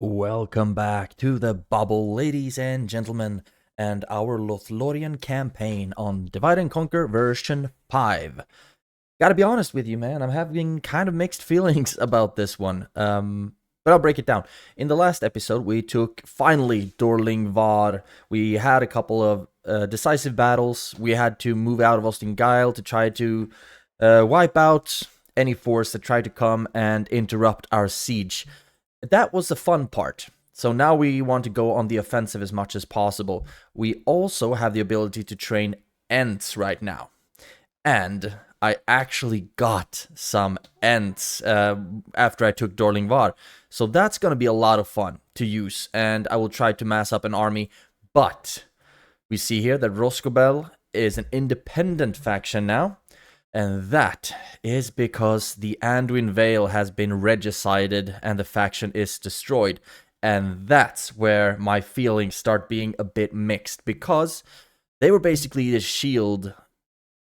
Welcome back to the bubble, ladies and gentlemen, and our Lothlórien campaign on Divide and Conquer version 5. Gotta be honest with you, man, I'm having kind of mixed feelings about this one, but I'll break it down. In the last episode, we took, finally, Dorlingvar. We had a couple of decisive battles. We had to move out of Ostingile to try to wipe out any force that tried to come and interrupt our siege. That was the fun part. So now we want to go on the offensive as much as possible. We also have the ability to train ENTS right now. And I actually got some ENTS after I took Dorlingvar. So that's going to be a lot of fun to use. And I will try to mass up an army. But we see here that Roscobel is an independent faction now. And that is because the Anduin Vale has been regicided and the faction is destroyed. And that's where my feelings start being a bit mixed, because they were basically the shield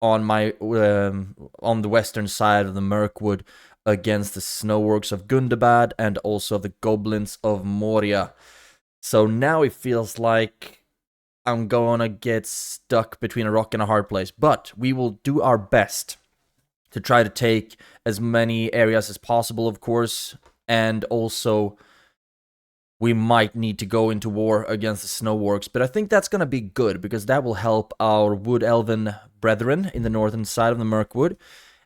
on my on the western side of the Mirkwood against the Snowworks of Gundabad and also the Goblins of Moria. So now it feels like I'm gonna get stuck between a rock and a hard place, but we will do our best to try to take as many areas as possible, of course, and also we might need to go into war against the Snowworks, but I think that's gonna be good, because that will help our Wood Elven brethren in the northern side of the Mirkwood,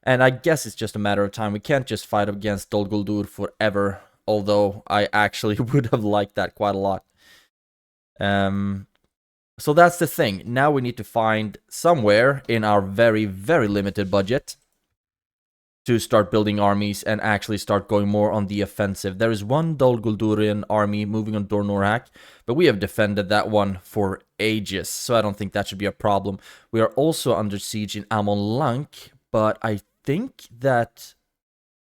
and I guess it's just a matter of time. We can't just fight against Dol Guldur forever, although I actually would have liked that quite a lot. So that's the thing. Now we need to find somewhere in our very, very limited budget to start building armies and actually start going more on the offensive. There is one Dol Guldurian army moving on Dor Norhak, but we have defended that one for ages, so I don't think that should be a problem. We are also under siege in Amon Lank, but I think that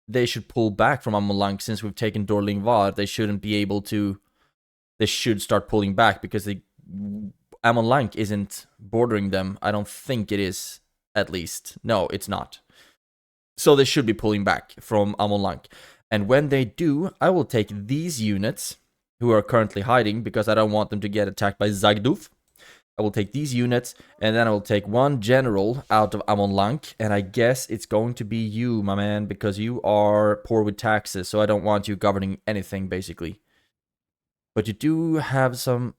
they should pull back from Amon Lank since we've taken Dorlingvar. They shouldn't be able to... They should start pulling back because Amon Lank isn't bordering them. I don't think it is, at least. No, it's not. So they should be pulling back from Amon Lank. And when they do, I will take these units, who are currently hiding, because I don't want them to get attacked by Zagduf. I will take these units, and then I will take one general out of Amon Lank, and I guess it's going to be you, my man, because you are poor with taxes, so I don't want you governing anything, basically. But you do have some...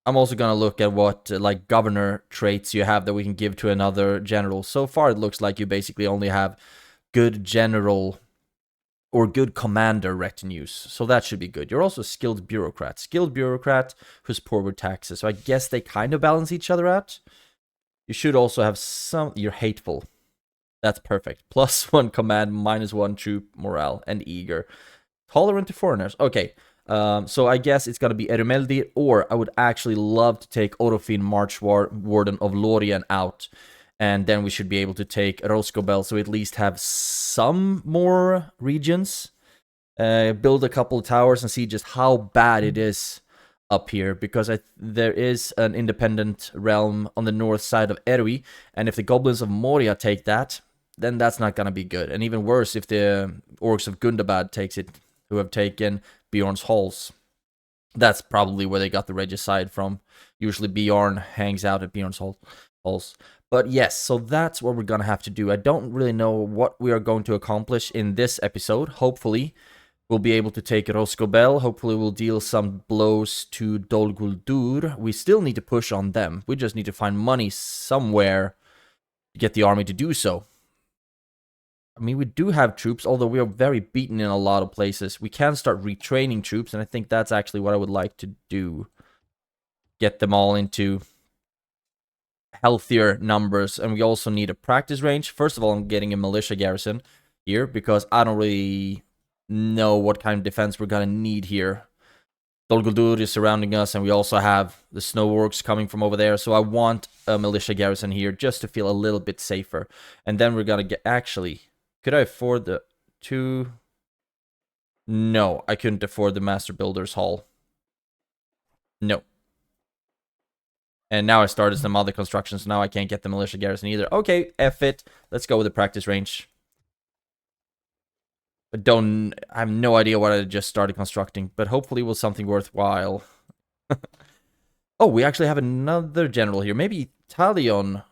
I'm also going to look at what like governor traits you have that we can give to another general. So far, it looks like you basically only have good general or good commander retinues. So that should be good. You're also a skilled bureaucrat. Skilled bureaucrat who's poor with taxes. So I guess they kind of balance each other out. You should also have some... You're hateful. That's perfect. +1 command, -1 troop morale, and eager. Tolerant to foreigners. Okay. So I guess it's gonna be Erumeldir, or I would actually love to take Orofin, Warden of Lórien, out. And then we should be able to take Roscobel, so at least have some more regions. Build a couple of towers and see just how bad it is up here. Because there is an independent realm on the north side of Erui. And if the Goblins of Moria take that, then that's not gonna be good. And even worse if the Orcs of Gundabad takes it, who have taken Bjorn's halls. That's probably where they got the regicide from. Usually Bjorn hangs out at Bjorn's halls. But yes, so that's what we're gonna have to do. I don't really know what we are going to accomplish in this episode. Hopefully, we'll be able to take Roscobel. Hopefully, we'll deal some blows to Dol Guldur. We still need to push on them. We just need to find money somewhere to get the army to do so. I mean, we do have troops, although we are very beaten in a lot of places. We can start retraining troops, and I think that's actually what I would like to do. Get them all into healthier numbers, and we also need a practice range. First of all, I'm getting a militia garrison here, because I don't really know what kind of defense we're gonna need here. Dol Guldur is surrounding us, and we also have the Snowworks coming from over there, so I want a militia garrison here, just to feel a little bit safer. And then we're gonna get... Actually... Could I afford the 2? No, I couldn't afford the Master Builder's Hall. No. And now I started some other constructions, so now I can't get the militia garrison either. Okay, F it. Let's go with the practice range. I have no idea what I just started constructing, but hopefully it was something worthwhile. Oh, we actually have another general here. Maybe Talion,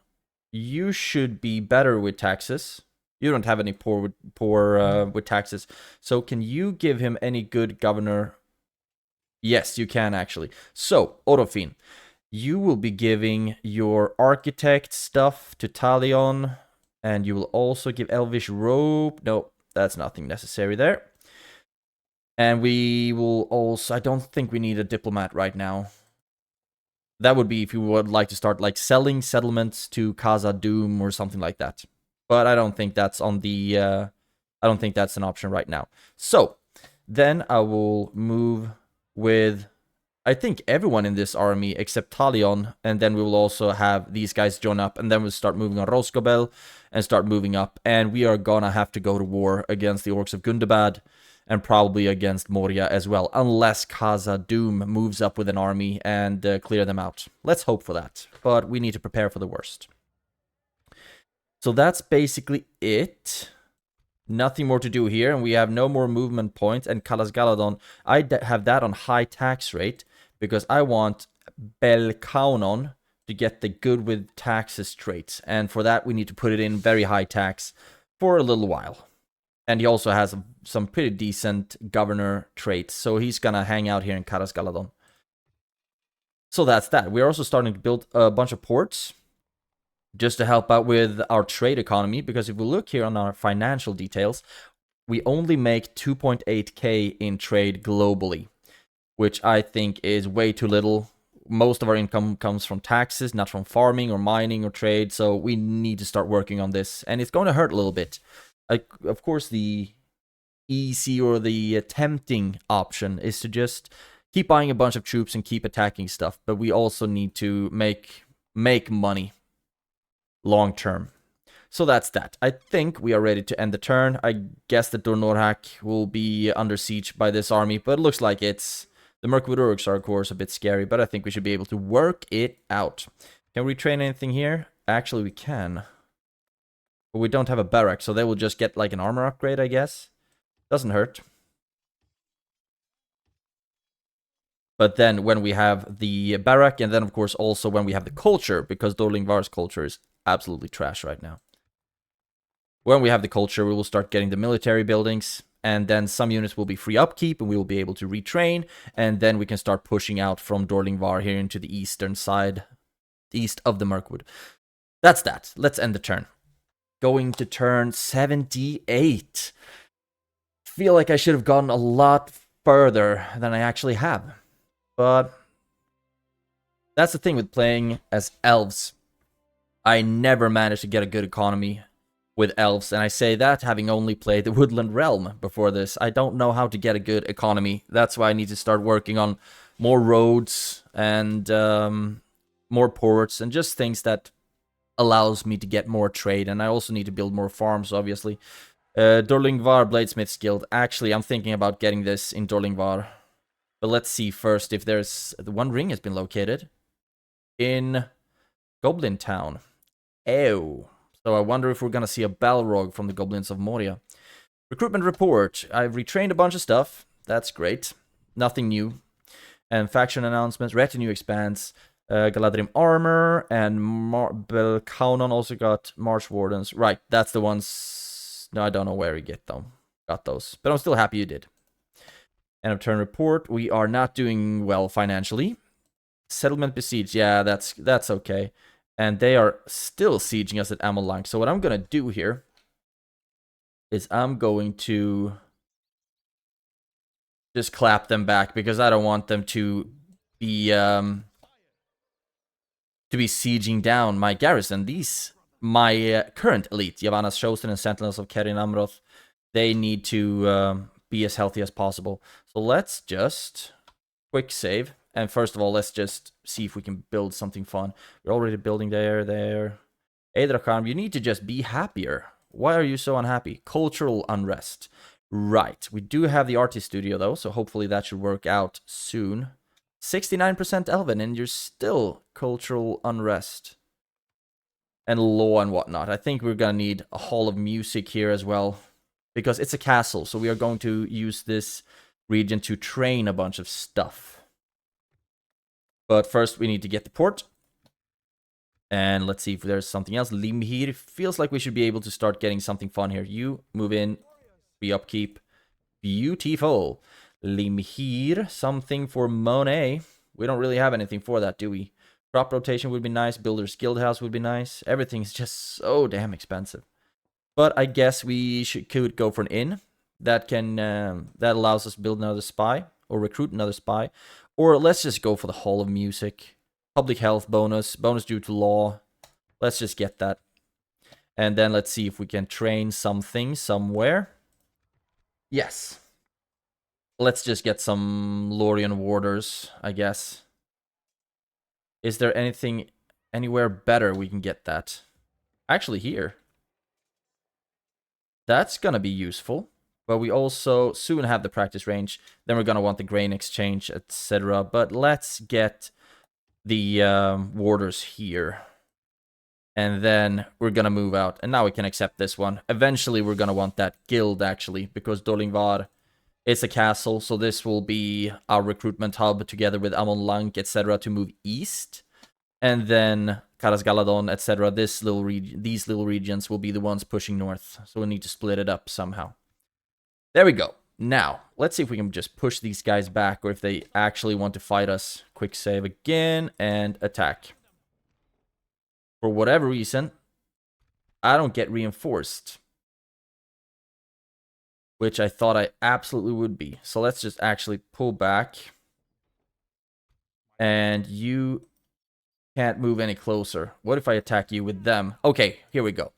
you should be better with taxes. You don't have any poor with taxes. So can you give him any good governor? Yes, you can actually. So, Orofin, you will be giving your architect stuff to Talion, and you will also give Elvish rope. No, that's nothing necessary there. And we will also, I don't think we need a diplomat right now. That would be if you would like to start like selling settlements to Khazad-dûm or something like that. But I don't think that's on the, I don't think that's an option right now. So, then I will move with, I think, everyone in this army except Talion, and then we will also have these guys join up, and then we'll start moving on Rosgobel and start moving up, and we are gonna have to go to war against the Orcs of Gundabad, and probably against Moria as well, unless Khazad-dûm moves up with an army and clear them out. Let's hope for that, but we need to prepare for the worst. So that's basically it. Nothing more to do here, and we have no more movement points, and Kalas Galadon, I have that on high tax rate, because I want Belkaunon to get the good with taxes traits, and for that we need to put it in very high tax for a little while. And he also has some pretty decent governor traits, so he's gonna hang out here in Karas Galadon. So that's that. We're also starting to build a bunch of ports, just to help out with our trade economy, because if we look here on our financial details, we only make 2.8k in trade globally, which I think is way too little. Most of our income comes from taxes, not from farming or mining or trade, so we need to start working on this, and it's going to hurt a little bit. Of course, the easy or the tempting option is to just keep buying a bunch of troops and keep attacking stuff, but we also need to make money long term. So that's that. I think we are ready to end the turn. I guess that Dornorhak will be under siege by this army, but it looks like it's... The Mirkwood Urks are, of course, a bit scary, but I think we should be able to work it out. Can we train anything here? Actually, we can. But we don't have a barrack, so they will just get like an armor upgrade, I guess. Doesn't hurt. But then when we have the barrack, and then of course also when we have the culture, because Dorlingvar's culture is absolutely trash right now. When we have the culture, we will start getting the military buildings, and then some units will be free upkeep, and we will be able to retrain, and then we can start pushing out from Dorlingvar here into the eastern side, east of the Mirkwood. That's that. Let's end the turn. Going to turn 78. Feel like I should have gone a lot further than I actually have. But that's the thing with playing as elves. I never managed to get a good economy with elves, and I say that having only played the Woodland Realm before this. I don't know how to get a good economy. That's why I need to start working on more roads and more ports and just things that allows me to get more trade. And I also need to build more farms, obviously. Dorlingvar Bladesmith's Guild. Actually, I'm thinking about getting this in Dorlingvar. But let's see first if there's... The one ring has been located in Goblin Town. Ew. So I wonder if we're gonna see a Balrog from the Goblins of Moria. Recruitment report. I've retrained a bunch of stuff. That's great. Nothing new. And faction announcements. Retinue expands. Galadhrim armor. And Belkaunon also got Marsh Wardens. Right, that's the ones... No, I don't know where you get them. Got those. But I'm still happy you did. End of turn report. We are not doing well financially. Settlement besieged. Yeah, that's okay. And they are still sieging us at Amolang. So what I'm going to do here is I'm going to just clap them back, because I don't want them to be sieging down my garrison. My current elite, Yavanna's Chosen and Sentinels of Kerin Amroth, they need to be as healthy as possible. So let's just quick save. And first of all, let's just see if we can build something fun. We're already building there. Eidrakharm, you need to just be happier. Why are you so unhappy? Cultural unrest. Right. We do have the artist studio, though, so hopefully that should work out soon. 69% Elven, and you're still cultural unrest. And law and whatnot. I think we're gonna need a hall of music here as well. because it's a castle, so we are going to use this region to train a bunch of stuff. But first we need to get the port. And let's see if there's something else. Limhir feels like we should be able to start getting something fun here. You move in, free upkeep. Beautiful. Limhir, something for Monet. We don't really have anything for that, do we? Crop rotation would be nice. Builder's Guild House would be nice. Everything's just so damn expensive. But I guess we could go for an inn. That can that allows us to build another spy or recruit another spy. Or let's just go for the Hall of Music. Public health bonus. Bonus due to law. Let's just get that. And then let's see if we can train something somewhere. Yes. Let's just get some Lórien warders, I guess. Is there anything anywhere better we can get that? Actually, here. That's gonna be useful. But we also soon have the practice range. Then we're gonna want the grain exchange, etc. But let's get the warders here. And then we're gonna move out. And now we can accept this one. Eventually we're gonna want that guild, actually. Because Dolingvar is a castle. So this will be our recruitment hub together with Amon Lank, etc. to move east. And then Caras Galadon, etc. These little regions will be the ones pushing north. So we need to split it up somehow. There we go. Now, let's see if we can just push these guys back, or if they actually want to fight us. Quick save again, and attack. For whatever reason, I don't get reinforced. Which I thought I absolutely would be. So let's just actually pull back. And you can't move any closer. What if I attack you with them? Okay, here we go.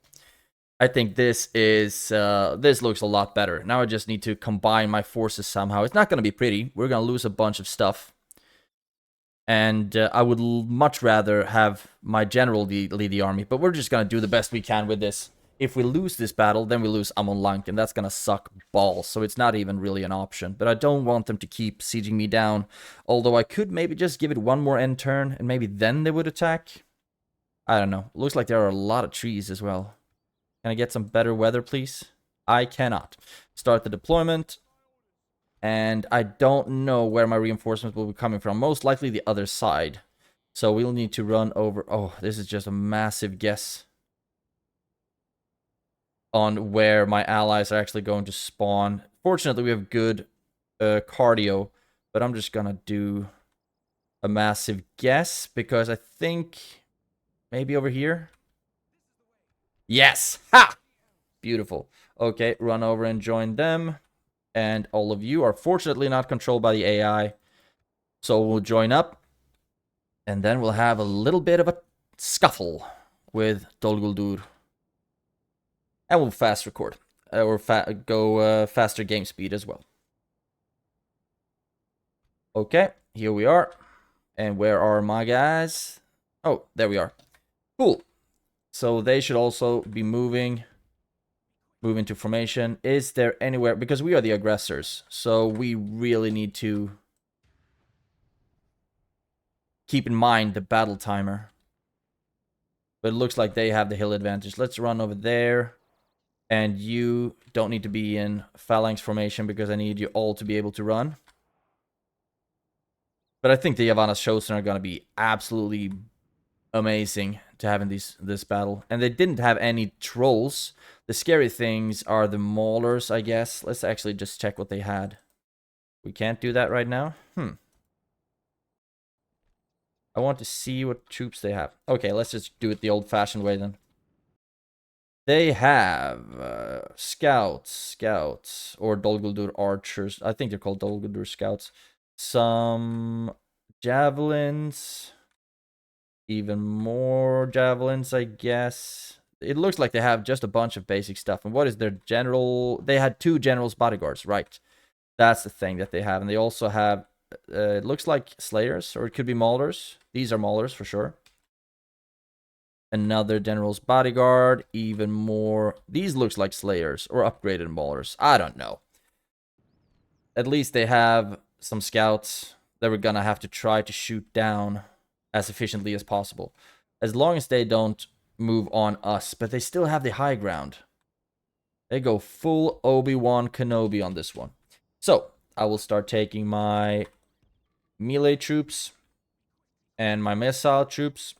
I think this is, this looks a lot better. Now I just need to combine my forces somehow. It's not going to be pretty. We're going to lose a bunch of stuff. And I would much rather have my general lead the army. But we're just going to do the best we can with this. If we lose this battle, then we lose Amon Lank. And that's going to suck balls. So it's not even really an option. But I don't want them to keep sieging me down. Although I could maybe just give it one more end turn. And maybe then they would attack. I don't know. Looks like there are a lot of trees as well. Can I get some better weather, please? I cannot. Start the deployment. And I don't know where my reinforcements will be coming from. Most likely the other side. So we'll need to run over... Oh, this is just a massive guess on where my allies are actually going to spawn. Fortunately, we have good cardio. But I'm just going to do a massive guess. Because I think maybe over here... Yes! Ha! Beautiful. Okay, run over and join them. And all of you are fortunately not controlled by the AI. So we'll join up. And then we'll have a little bit of a scuffle with Dol Guldur. And we'll fast record. Or go faster game speed as well. Okay, here we are. And where are my guys? Oh, there we are. Cool. So they should also be moving to formation. Is there anywhere... Because we are the aggressors. So we really need to keep in mind the battle timer. But it looks like they have the hill advantage. Let's run over there. And you don't need to be in phalanx formation because I need you all to be able to run. But I think the Yavanna's Chosen are going to be absolutely amazing to have in this battle. And they didn't have any trolls. The scary things are the maulers, I guess. Let's actually just check what they had. We can't do that right now. I want to see what troops they have. Okay, let's just do it the old-fashioned way then. They have scouts, or Dol Guldur archers. I think they're called Dol Guldur scouts. Some javelins. Even more javelins, I guess. It looks like they have just a bunch of basic stuff. And what is their general... They had 2 generals bodyguards, right. That's the thing that they have. And they also have... it looks like slayers, or it could be maulers. These are maulers for sure. Another general's bodyguard. Even more... These looks like slayers, or upgraded maulers. I don't know. At least they have some scouts that we're gonna have to try to shoot down as efficiently as possible. As long as they don't move on us. But they still have the high ground. They go full Obi-Wan Kenobi on this one. So, I will start taking my melee troops and my missile troops.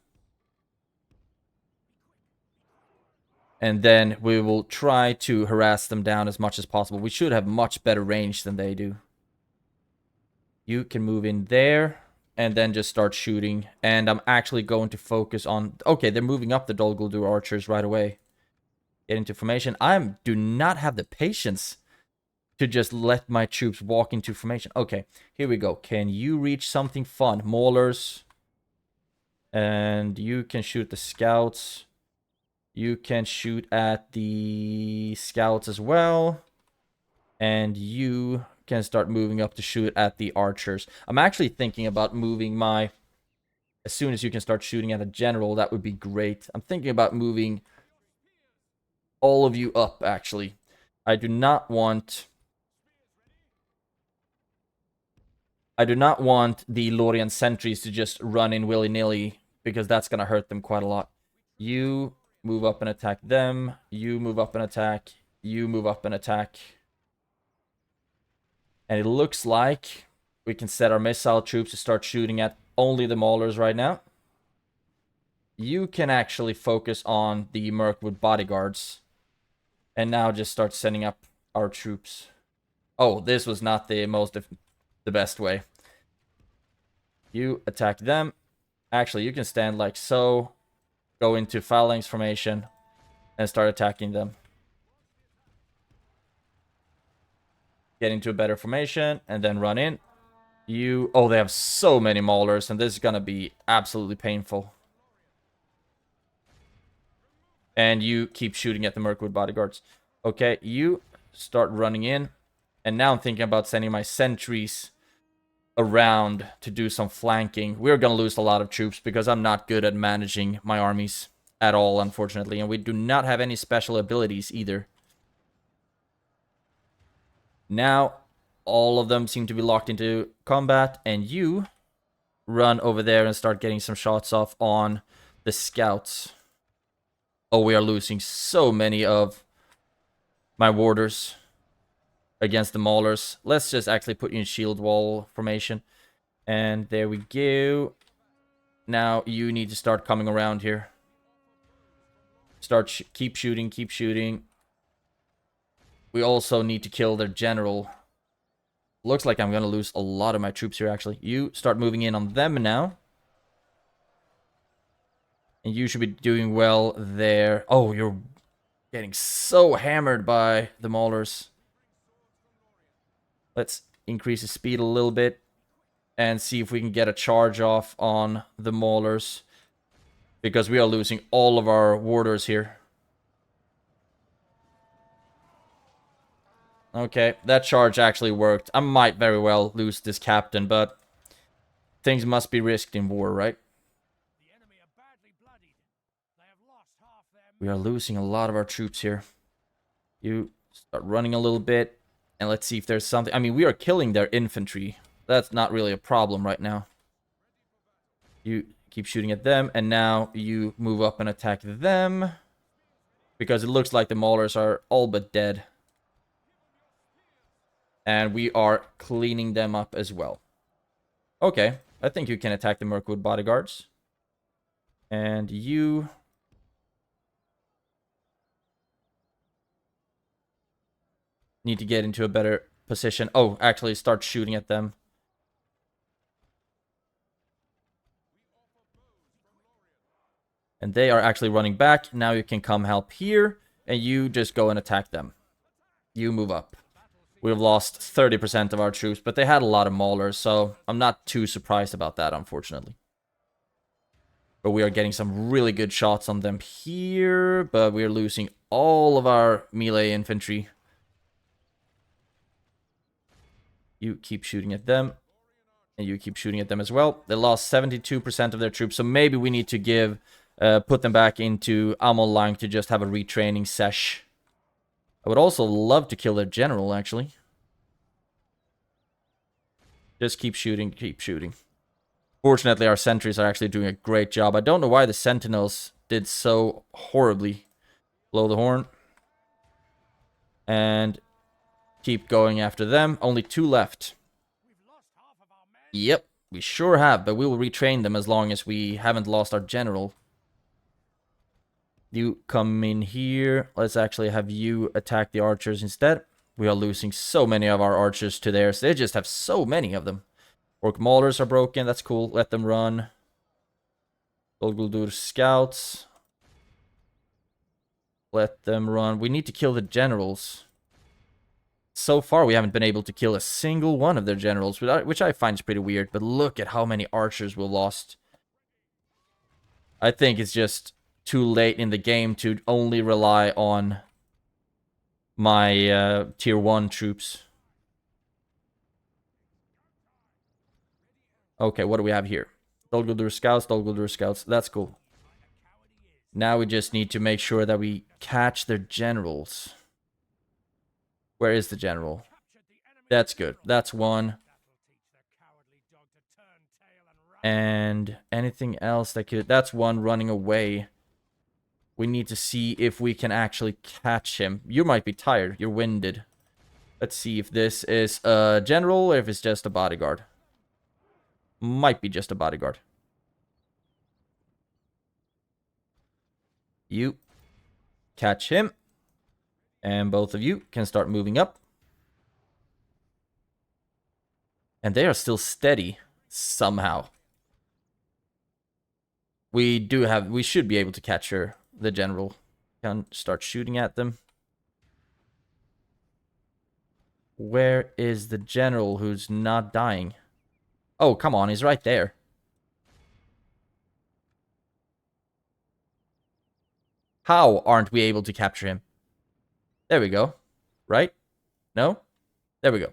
And then we will try to harass them down as much as possible. We should have much better range than they do. You can move in there and then just start shooting. And I'm actually going to focus on... Okay, they're moving up the Dol Guldur archers right away. Get into formation. I do not have the patience to just let my troops walk into formation. Okay, here we go. Can you reach something fun? Maulers. And you can shoot the scouts. You can shoot at the scouts as well. And you can start moving up to shoot at the archers. I'm actually thinking about moving my... As soon as you can start shooting at a general, that would be great. I'm thinking about moving all of you up, actually. I do not want the Lórien sentries to just run in willy-nilly, because that's going to hurt them quite a lot. You move up and attack them. You move up and attack. You move up and attack. And it looks like we can set our missile troops to start shooting at only the Maulers right now. You can actually focus on the Mirkwood bodyguards. And now just start sending up our troops. Oh, this was not the best way. You attack them. Actually, you can stand like so. Go into phalanx formation. And start attacking them. Get into a better formation. And then run in. Oh, they have so many Maulers. And this is going to be absolutely painful. And you keep shooting at the Mirkwood bodyguards. Okay, you start running in. And now I'm thinking about sending my sentries around to do some flanking. We're going to lose a lot of troops because I'm not good at managing my armies at all, unfortunately. And we do not have any special abilities either. Now, all of them seem to be locked into combat. And you run over there and start getting some shots off on the scouts. Oh, we are losing so many of my warders against the Maulers. Let's just actually put you in shield wall formation. And there we go. Now you need to start coming around here. Keep shooting, keep shooting. We also need to kill their general. Looks like I'm going to lose a lot of my troops here, actually. You start moving in on them now. And you should be doing well there. Oh, you're getting so hammered by the Maulers. Let's increase the speed a little bit. And see if we can get a charge off on the Maulers. Because we are losing all of our warders here. Okay, that charge actually worked. I might very well lose this captain, but things must be risked in war, right? We are losing a lot of our troops here. You start running a little bit. And let's see if there's something. I mean, we are killing their infantry. That's not really a problem right now. You keep shooting at them. And now you move up and attack them. Because it looks like the Maulers are all but dead. And we are cleaning them up as well. Okay. I think you can attack the Mirkwood bodyguards. And you... need to get into a better position. Oh, actually start shooting at them. And they are actually running back. Now you can come help here. And you just go and attack them. You move up. We've lost 30% of our troops. But they had a lot of Maulers. So I'm not too surprised about that, unfortunately. But we are getting some really good shots on them here. But we are losing all of our melee infantry. You keep shooting at them. And you keep shooting at them as well. They lost 72% of their troops. So maybe we need to put them back into Amolang to just have a retraining sesh. I would also love to kill their general, actually. Just keep shooting, keep shooting. Fortunately, our sentries are actually doing a great job. I don't know why the sentinels did so horribly. Blow the horn. And keep going after them. Only 2 left. Yep, we sure have, but we will retrain them as long as we haven't lost our general. You come in here. Let's actually have you attack the archers instead. We are losing so many of our archers to theirs. They just have so many of them. Orc maulers are broken. That's cool. Let them run. Dol Guldur scouts. Let them run. We need to kill the generals. So far, we haven't been able to kill a single one of their generals, which I find is pretty weird. But look at how many archers we've lost. I think it's just too late in the game to only rely on my tier 1 troops. Okay, what do we have here? Dol Guldur scouts, Dol Guldur scouts. That's cool. Now we just need to make sure that we catch their generals. Where is the general? That's good. That's one. And anything else that could... That's one running away. We need to see if we can actually catch him. You might be tired. You're winded. Let's see if this is a general or if it's just a bodyguard. Might be just a bodyguard. You catch him. And both of you can start moving up. And they are still steady somehow. We should be able to capture the general. Can start shooting at them. Where is the general who's not dying? Oh, come on, he's right there. How aren't we able to capture him? There we go. Right? No? There we go.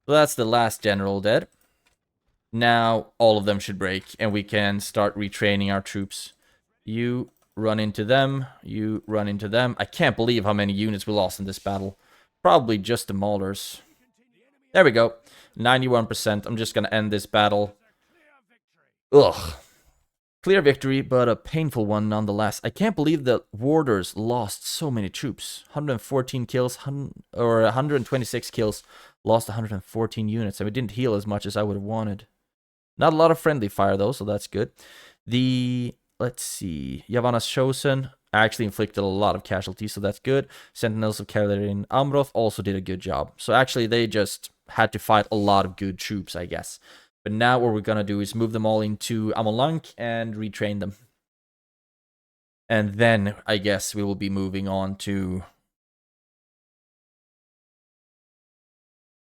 So that's the last general dead. Now all of them should break and we can start retraining our troops. You run into them. You run into them. I can't believe how many units we lost in this battle. Probably just the maulers. There we go. 91%. I'm just going to end this battle. Ugh. Clear victory, but a painful one nonetheless. I can't believe the warders lost so many troops. 114 kills, or 126 kills, lost 114 units. And we didn't heal as much as I would have wanted. Not a lot of friendly fire though, so that's good. Let's see, Yavanna's Chosen actually inflicted a lot of casualties, so that's good. Sentinels of Galadriel Amroth also did a good job. So actually they just had to fight a lot of good troops, I guess. But now what we're going to do is move them all into Amolanc and retrain them. And then I guess we will be moving on to...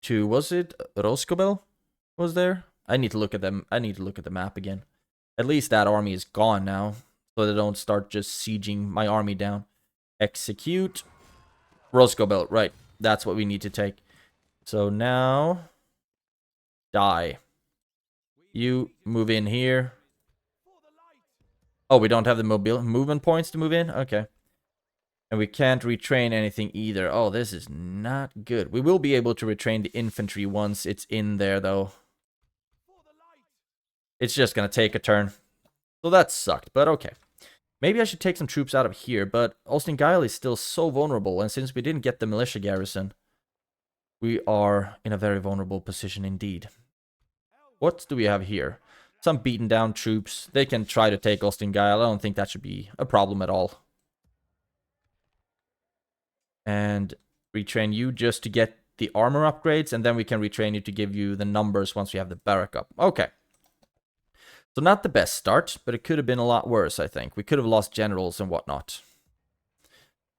was it Roscobel was there? I need to look at them. I need to look at the map again. At least that army is gone now. So they don't start just sieging my army down. Execute. Roscobel, right. That's what we need to take. So now... Die. You move in here. Oh, we don't have the movement points to move in? Okay. And we can't retrain anything either. Oh, this is not good. We will be able to retrain the infantry once it's in there, though. It's just going to take a turn. So that sucked, but okay. Maybe I should take some troops out of here, but Ostingyle is still so vulnerable, and since we didn't get the militia garrison, we are in a very vulnerable position indeed. What do we have here? Some beaten down troops. They can try to take Ostingyle. I don't think that should be a problem at all. And retrain you just to get the armor upgrades, and then we can retrain you to give you the numbers once we have the barrack up. Okay. So not the best start, but it could have been a lot worse, I think. We could have lost generals and whatnot.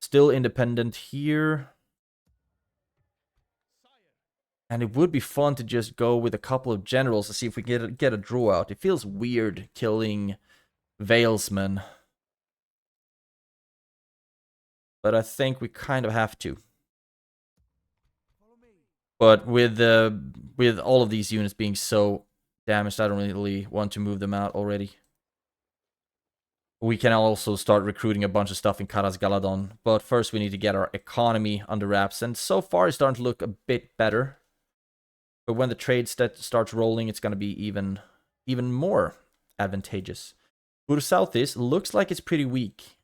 Still independent here. And it would be fun to just go with a couple of generals to see if we get a draw out. It feels weird killing Valesmen. But I think we kind of have to. But with all of these units being so damaged, I don't really want to move them out already. We can also start recruiting a bunch of stuff in Caras Galadon. But first we need to get our economy under wraps. And so far it's starting to look a bit better. But when the trade starts rolling, it's going to be even more advantageous. Bursauthis looks like it's pretty weak.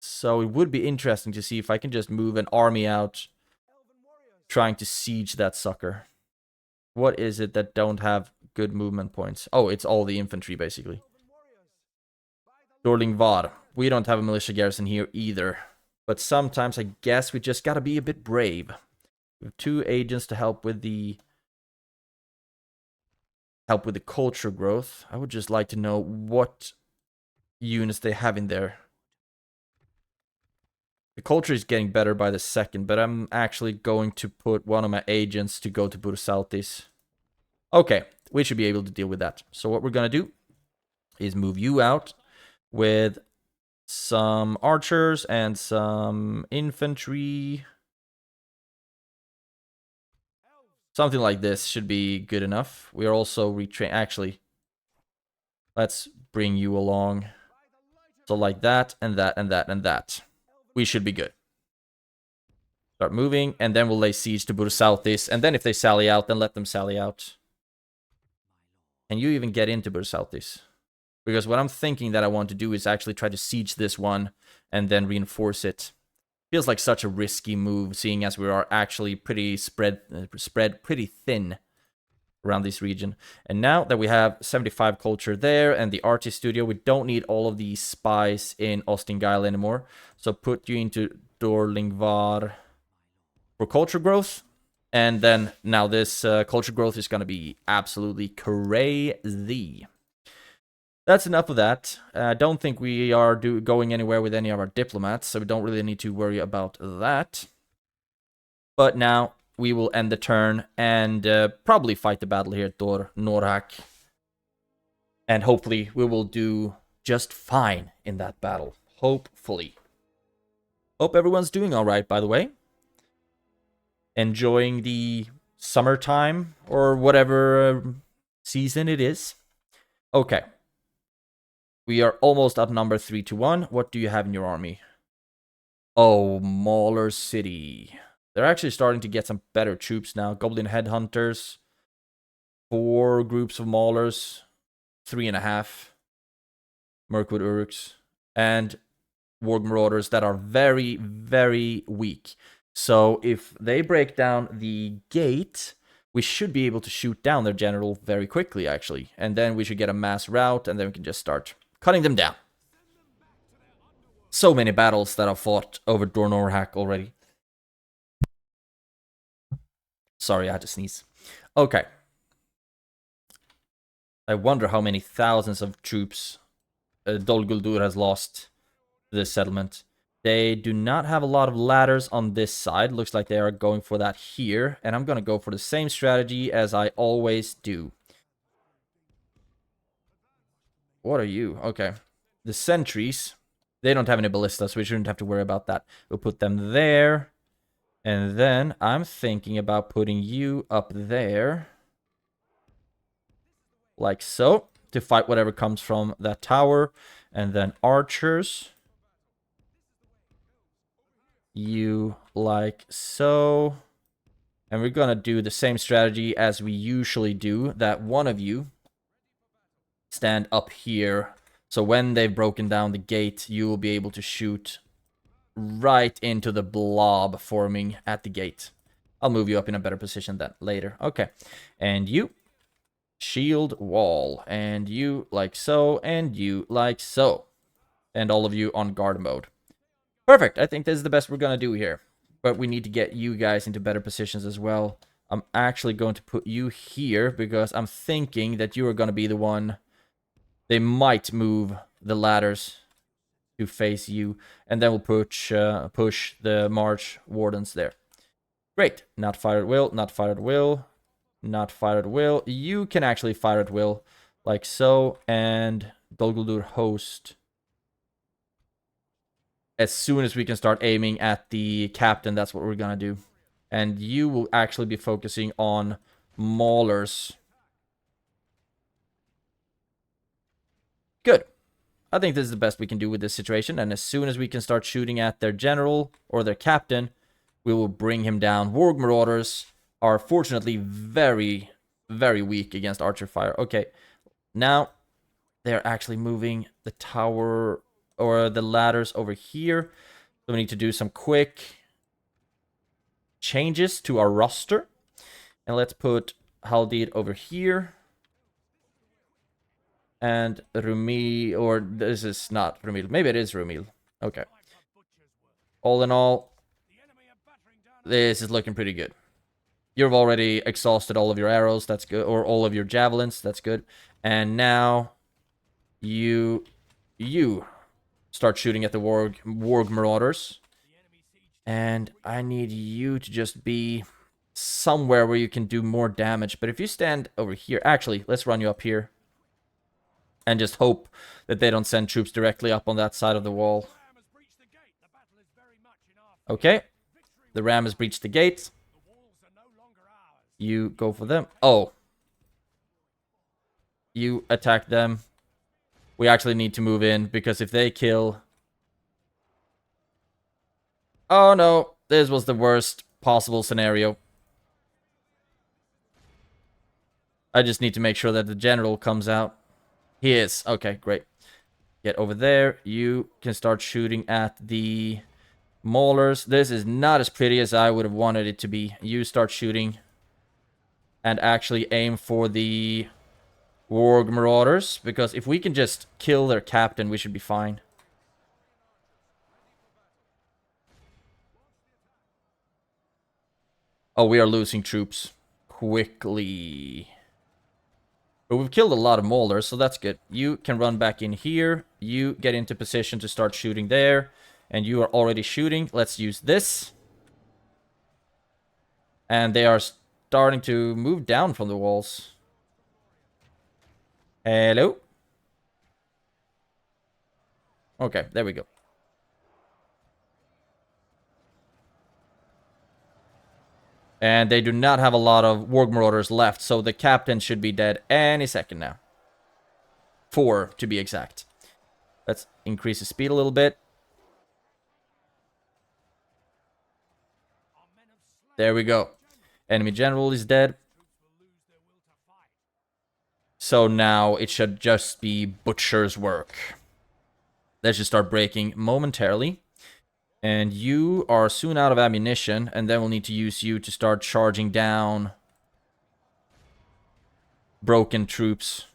So it would be interesting to see if I can just move an army out trying to siege that sucker. What is it that don't have good movement points? Oh, it's all the infantry, basically. Dorlingvar. We don't have a militia garrison here either. But sometimes I guess we just gotta be a bit brave. We have 2 agents to help with the culture growth. I would just like to know what units they have in there. The culture is getting better by the second, but I'm actually going to put one of my agents to go to Bursaltis. Okay, we should be able to deal with that. So what we're going to do is move you out with some archers and some infantry. Something like this should be good enough. We are also retrain. Actually, let's bring you along. So like that, and that, and that, and that. We should be good. Start moving, and then we'll lay siege to Bursaltis. And then if they sally out, then let them sally out. And you even get into Bursaltis. Because what I'm thinking that I want to do is actually try to siege this one and then reinforce it. Feels like such a risky move, seeing as we are actually pretty spread pretty thin around this region. And now that we have 75 culture there and the artist studio, we don't need all of these spies in Ostingile anymore. So put you into Dorlingvar for culture growth. And then now this culture growth is going to be absolutely crazy. That's enough of that. I don't think we are going anywhere with any of our diplomats, so we don't really need to worry about that. But now we will end the turn and probably fight the battle here at Norak. And hopefully we will do just fine in that battle. Hopefully. Hope everyone's doing alright, by the way. Enjoying the summertime or whatever season it is. Okay. We are almost outnumbered 3-1. What do you have in your army? Oh, Mallorn City. They're actually starting to get some better troops now. Goblin Headhunters. 4 groups of Maulers. 3.5. Mirkwood Uruks. And Warg Marauders that are very, very weak. So if they break down the gate, we should be able to shoot down their general very quickly, actually. And then we should get a mass rout, and then we can just start cutting them down. So many battles that I've fought over Dornorhack already. Sorry, I had to sneeze. Okay. I wonder how many thousands of troops Dol Guldur has lost to this settlement. They do not have a lot of ladders on this side. Looks like they are going for that here. And I'm going to go for the same strategy as I always do. What are you? Okay. The sentries, they don't have any ballistas, so we shouldn't have to worry about that. We'll put them there. And then I'm thinking about putting you up there. Like so. To fight whatever comes from that tower. And then archers. You like so. And we're gonna do the same strategy as we usually do. That one of you stand up here. So when they've broken down the gate, you will be able to shoot right into the blob forming at the gate. I'll move you up in a better position then later. Okay. And you. Shield wall. And you like so. And you like so. And all of you on guard mode. Perfect. I think this is the best we're going to do here. But we need to get you guys into better positions as well. I'm actually going to put you here because I'm thinking that you are going to be the one. They might move the ladders to face you. And then we'll push the March Wardens there. Great. Not fire at will. Not fire at will. Not fire at will. You can actually fire at will. Like so. And Dol Guldur host. As soon as we can start aiming at the captain, that's what we're going to do. And you will actually be focusing on Maulers. Good. I think this is the best we can do with this situation. And as soon as we can start shooting at their general or their captain, we will bring him down. Warg Marauders are fortunately very, very weak against archer fire. Okay. Now, they're actually moving the tower or the ladders over here. So we need to do some quick changes to our roster. And let's put Haldid over here. And Rumil, or this is not Rumil. Maybe it is Rumil. Okay. All in all, this is looking pretty good. You've already exhausted all of your arrows. That's good. Or all of your javelins. That's good. And now you start shooting at the warg marauders. And I need you to just be somewhere where you can do more damage. But if you stand over here... Actually, let's run you up here. And just hope that they don't send troops directly up on that side of the wall. Okay. The ram has breached the gate. You go for them. Oh. You attack them. We actually need to move in, because if they kill... Oh no, this was the worst possible scenario. I just need to make sure that the general comes out. He is. Okay, great. Get over there. You can start shooting at the maulers. This is not as pretty as I would have wanted it to be. You start shooting and actually aim for the warg marauders, because if we can just kill their captain, we should be fine. Oh, we are losing troops quickly. But we've killed a lot of maulers, so that's good. You can run back in here. You get into position to start shooting there. And you are already shooting. Let's use this. And they are starting to move down from the walls. Hello? Okay, there we go. And they do not have a lot of warg marauders left, so the captain should be dead any second now. 4, to be exact. Let's increase the speed a little bit. There we go. Enemy general is dead. So now it should just be butcher's work. Let's just start breaking momentarily. And you are soon out of ammunition, and then we'll need to use you to start charging down broken troops.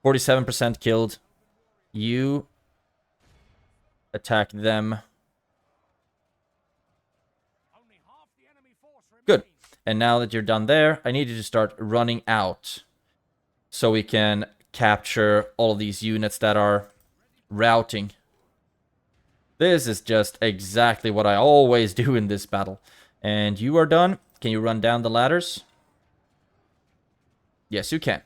47% killed. You attack them. Good. And now that you're done there, I need you to start running out so we can capture all of these units that are routing. This is just exactly what I always do in this battle. And you are done. Can you run down the ladders? Yes, you can.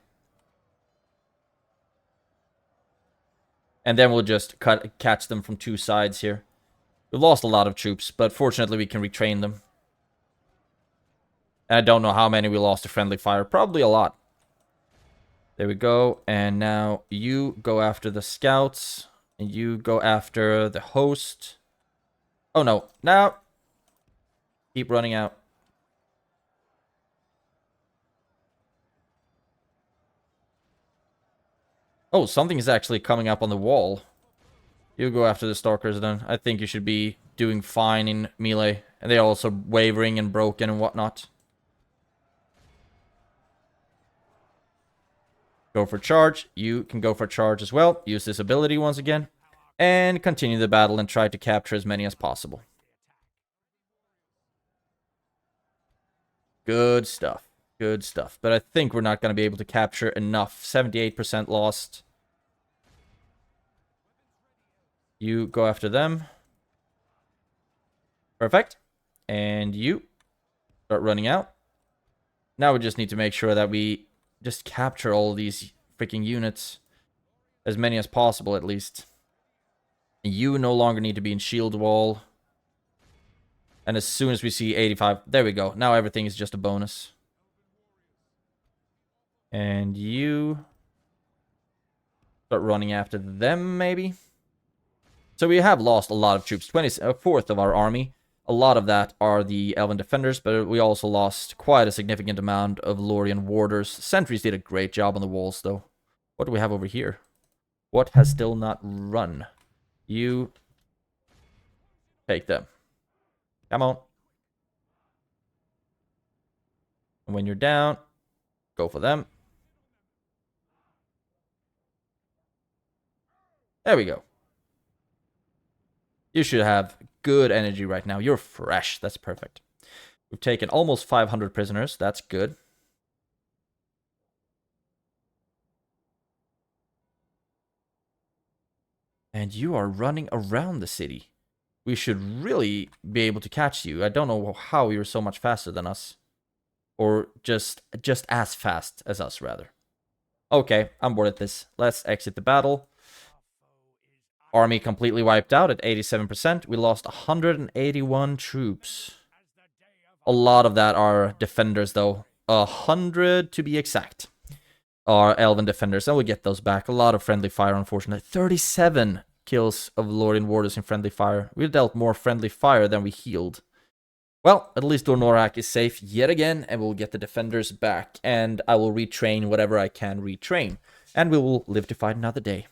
And then we'll just catch them from 2 sides here. We've lost a lot of troops, but fortunately we can retrain them. And I don't know how many we lost to friendly fire. Probably a lot. There we go. And now you go after the scouts. And you go after the host. Oh no. Now. Keep running out. Oh, something is actually coming up on the wall. You go after the stalkers then. I think you should be doing fine in melee. And they're also wavering and broken and whatnot. Go for charge. You can go for charge as well. Use this ability once again. And continue the battle and try to capture as many as possible. Good stuff. Good stuff. But I think we're not going to be able to capture enough. 78% lost. You go after them. Perfect. And you start running out. Now we just need to make sure that we just capture all these freaking units. As many as possible, at least. You no longer need to be in shield wall. And as soon as we see 85... There we go. Now everything is just a bonus. And you start running after them, maybe? So we have lost a lot of troops. 24th of our army. A lot of that are the Elven defenders, but we also lost quite a significant amount of Lórien warders. Sentries did a great job on the walls, though. What do we have over here? What has still not run? You take them. Come on. And when you're down, go for them. There we go. You should have good energy right now. You're fresh. That's perfect. We've taken almost 500 prisoners. That's good. And you are running around the city. We should really be able to catch you. I don't know how you're so much faster than us. Or just as fast as us, rather. Okay, I'm bored at this. Let's exit the battle. Army completely wiped out at 87%. We lost 181 troops. A lot of that are defenders, though. 100 to be exact are elven defenders, and we'll get those back. A lot of friendly fire, unfortunately. 37 kills of Lórien warders in friendly fire. We dealt more friendly fire than we healed. Well, at least Dornorak is safe yet again, and we'll get the defenders back, and I will retrain whatever I can retrain, and we will live to fight another day.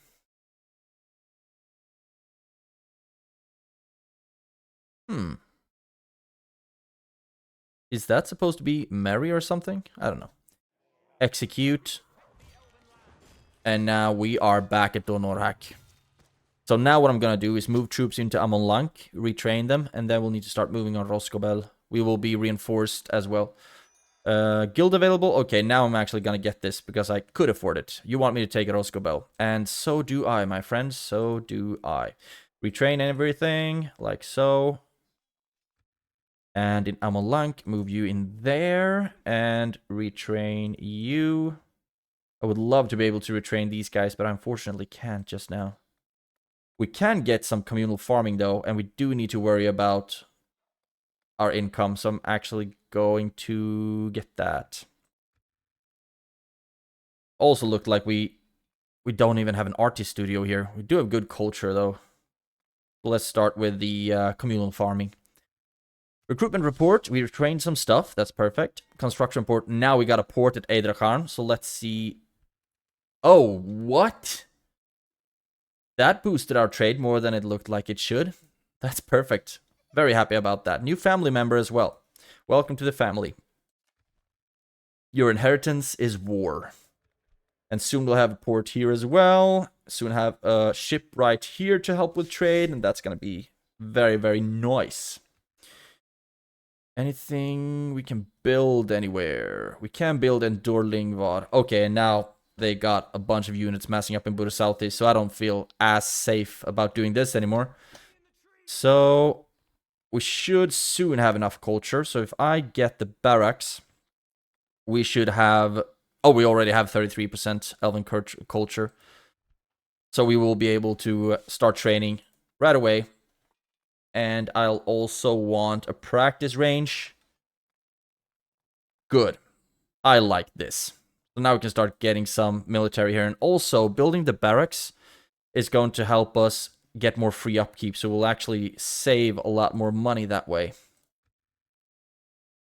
Is that supposed to be Mary or something? I don't know. Execute. And now we are back at Dornorak. So now what I'm going to do is move troops into Amonlanc, retrain them, and then we'll need to start moving on Roscobel. We will be reinforced as well. Guild available? Okay, now I'm actually going to get this because I could afford it. You want me to take Roscobel. And so do I, my friends. So do I. Retrain everything, like so. And in Amonlanc, move you in there. And retrain you. I would love to be able to retrain these guys, but I unfortunately can't just now. We can get some communal farming, though, and we do need to worry about our income, so I'm actually going to get that. Also looked like we don't even have an artist studio here. We do have good culture, though. So let's start with the communal farming. Recruitment report, we trained some stuff, that's perfect. Construction report, now we got a port at Eidracharn, so let's see. Oh, what? That boosted our trade more than it looked like it should. That's perfect. Very happy about that. New family member as well. Welcome to the family. Your inheritance is war. And soon we'll have a port here as well. Soon have a ship right here to help with trade. And that's going to be very, very nice. Anything we can build anywhere? We can build in Dorlingvad. Okay, and now they got a bunch of units massing up in Buda Southeast, so I don't feel as safe about doing this anymore. So we should soon have enough culture. So if I get the barracks, we should have... Oh, we already have 33% Elven culture. So we will be able to start training right away. And I'll also want a practice range. Good. I like this. So now we can start getting some military here. And also, building the barracks is going to help us get more free upkeep. So we'll actually save a lot more money that way.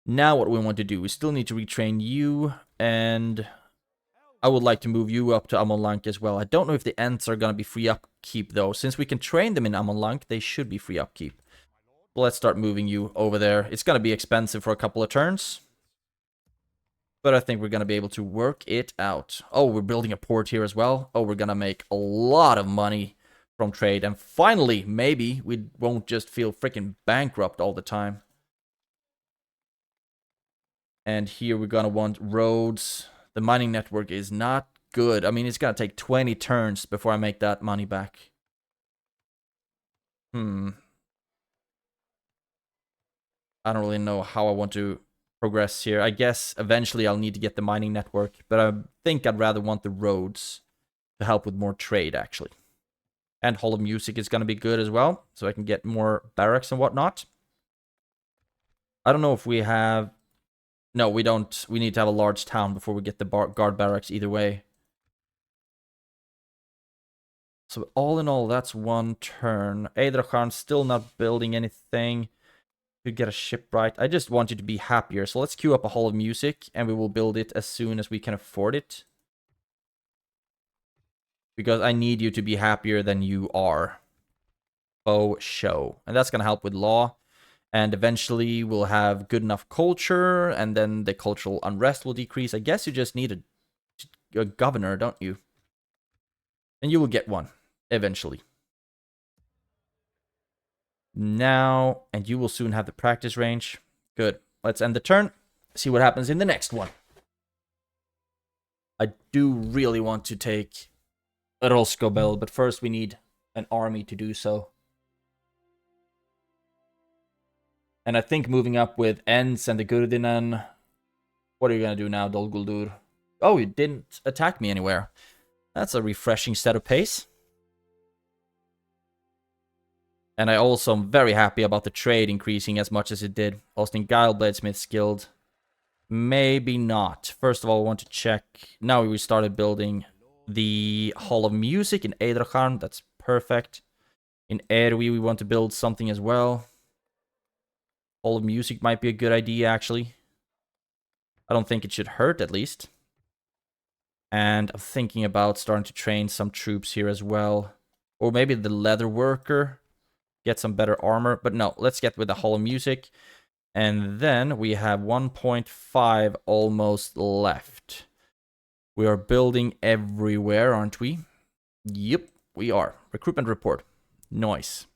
Now what we want to do, we still need to retrain you. And I would like to move you up to Amonlanc as well. I don't know if the ENTS are going to be free upkeep, though. Since we can train them in Amonlanc, they should be free upkeep. But let's start moving you over there. It's going to be expensive for a couple of turns. But I think we're going to be able to work it out. Oh, we're building a port here as well. Oh, we're going to make a lot of money from trade. And finally, maybe we won't just feel freaking bankrupt all the time. And here we're going to want roads. The mining network is not good. I mean, it's going to take 20 turns before I make that money back. I don't really know how I want to progress here. I guess eventually I'll need to get the mining network, but I think I'd rather want the roads to help with more trade, actually. And Hall of Music is going to be good as well, so I can get more barracks and whatnot. I don't know if we have... No, we don't. We need to have a large town before we get the guard barracks either way. So all in all, that's one turn. Eidracharn still not building anything. To get a ship right. I just want you to be happier. So let's queue up a Hall of Music, and we will build it as soon as we can afford it. Because I need you to be happier than you are. Faux show. And that's going to help with law. And eventually we'll have good enough culture, and then the cultural unrest will decrease. I guess you just need a governor, don't you? And you will get one, eventually. Now, and you will soon have the practice range. Good. Let's end the turn. See what happens in the next one. I do really want to take Roscobel, but first we need an army to do so. And I think moving up with ENTS and the Gurdinen. What are you going to do now, Dol Guldur? Oh, you didn't attack me anywhere. That's a refreshing set of pace. And I also am very happy about the trade increasing as much as it did. Austin Guile Bladesmith Guild. Maybe not. First of all, I want to check. Now we started building the Hall of Music in Eidracharn. That's perfect. In Erwi, we want to build something as well. Hall of Music might be a good idea, actually. I don't think it should hurt, at least. And I'm thinking about starting to train some troops here as well. Or maybe the Leather Worker. Get some better armor. But no, let's get with the Hall of Music. And then we have 1.5 almost left. We are building everywhere, aren't we? Yep, we are. Recruitment report. Nice.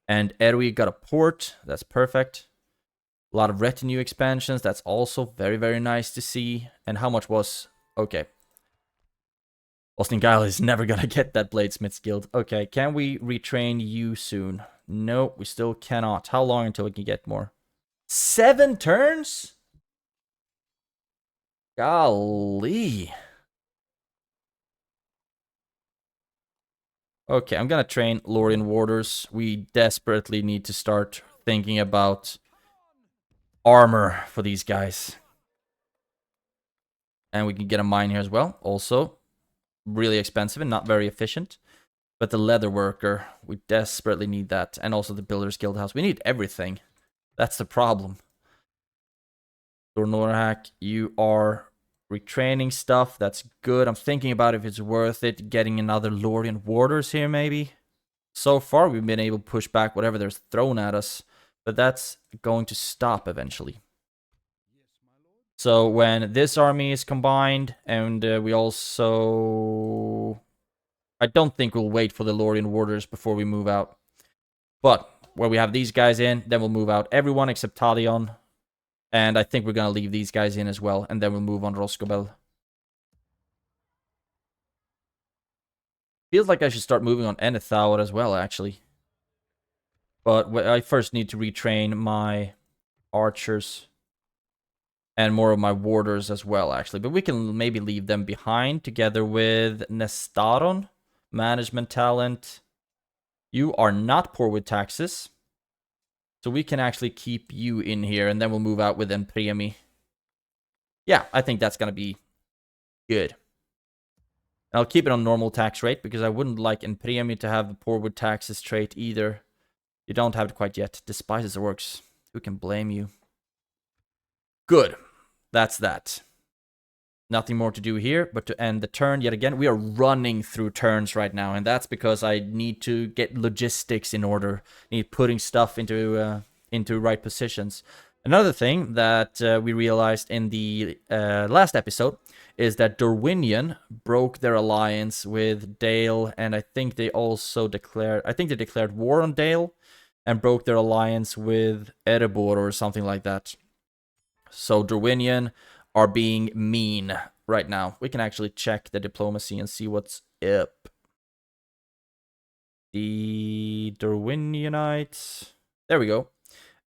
And Erwi got a port. That's perfect. A lot of retinue expansions. That's also very, very nice to see. And how much was... Okay. Austin Guile is never gonna get that Bladesmith's Guild. Okay, can we retrain you soon? No, we still cannot. How long until we can get more? 7 turns? Golly. Okay, I'm gonna train Lórien Warders. We desperately need to start thinking about armor for these guys. And we can get a mine here as well. Also, really expensive and not very efficient. But the Leather Worker, we desperately need that. And also the Builder's Guild House. We need everything. That's the problem. Dornorhak, you are retraining stuff. That's good. I'm thinking about if it's worth it getting another Lórien Warders here, maybe. So far, we've been able to push back whatever there's thrown at us. But that's going to stop eventually. So when this army is combined, and we also... I don't think we'll wait for the Lórien Warders before we move out. But where we have these guys in, then we'll move out everyone except Talion. And I think we're going to leave these guys in as well, and then we'll move on Roscobel. Feels like I should start moving on Enethauer as well, actually. But I first need to retrain my archers. And more of my warders as well, actually. But we can maybe leave them behind together with Nestaron. Management talent. You are not poor with taxes. So we can actually keep you in here. And then we'll move out with Empremi. Yeah, I think that's going to be good. And I'll keep it on normal tax rate. Because I wouldn't like Empremi to have the poor with taxes trait either. You don't have it quite yet. Despises orcs. Who can blame you? Good. That's that. Nothing more to do here, but to end the turn yet again. We are running through turns right now, and that's because I need to get logistics in order. Need putting stuff into right positions. Another thing that we realized in the last episode is that Dorwinion broke their alliance with Dale, and I think they also declared... I think they declared war on Dale and broke their alliance with Erebor or something like that. So Dorwinion are being mean right now. We can actually check the diplomacy and see what's up. The Dorwinionites. There we go.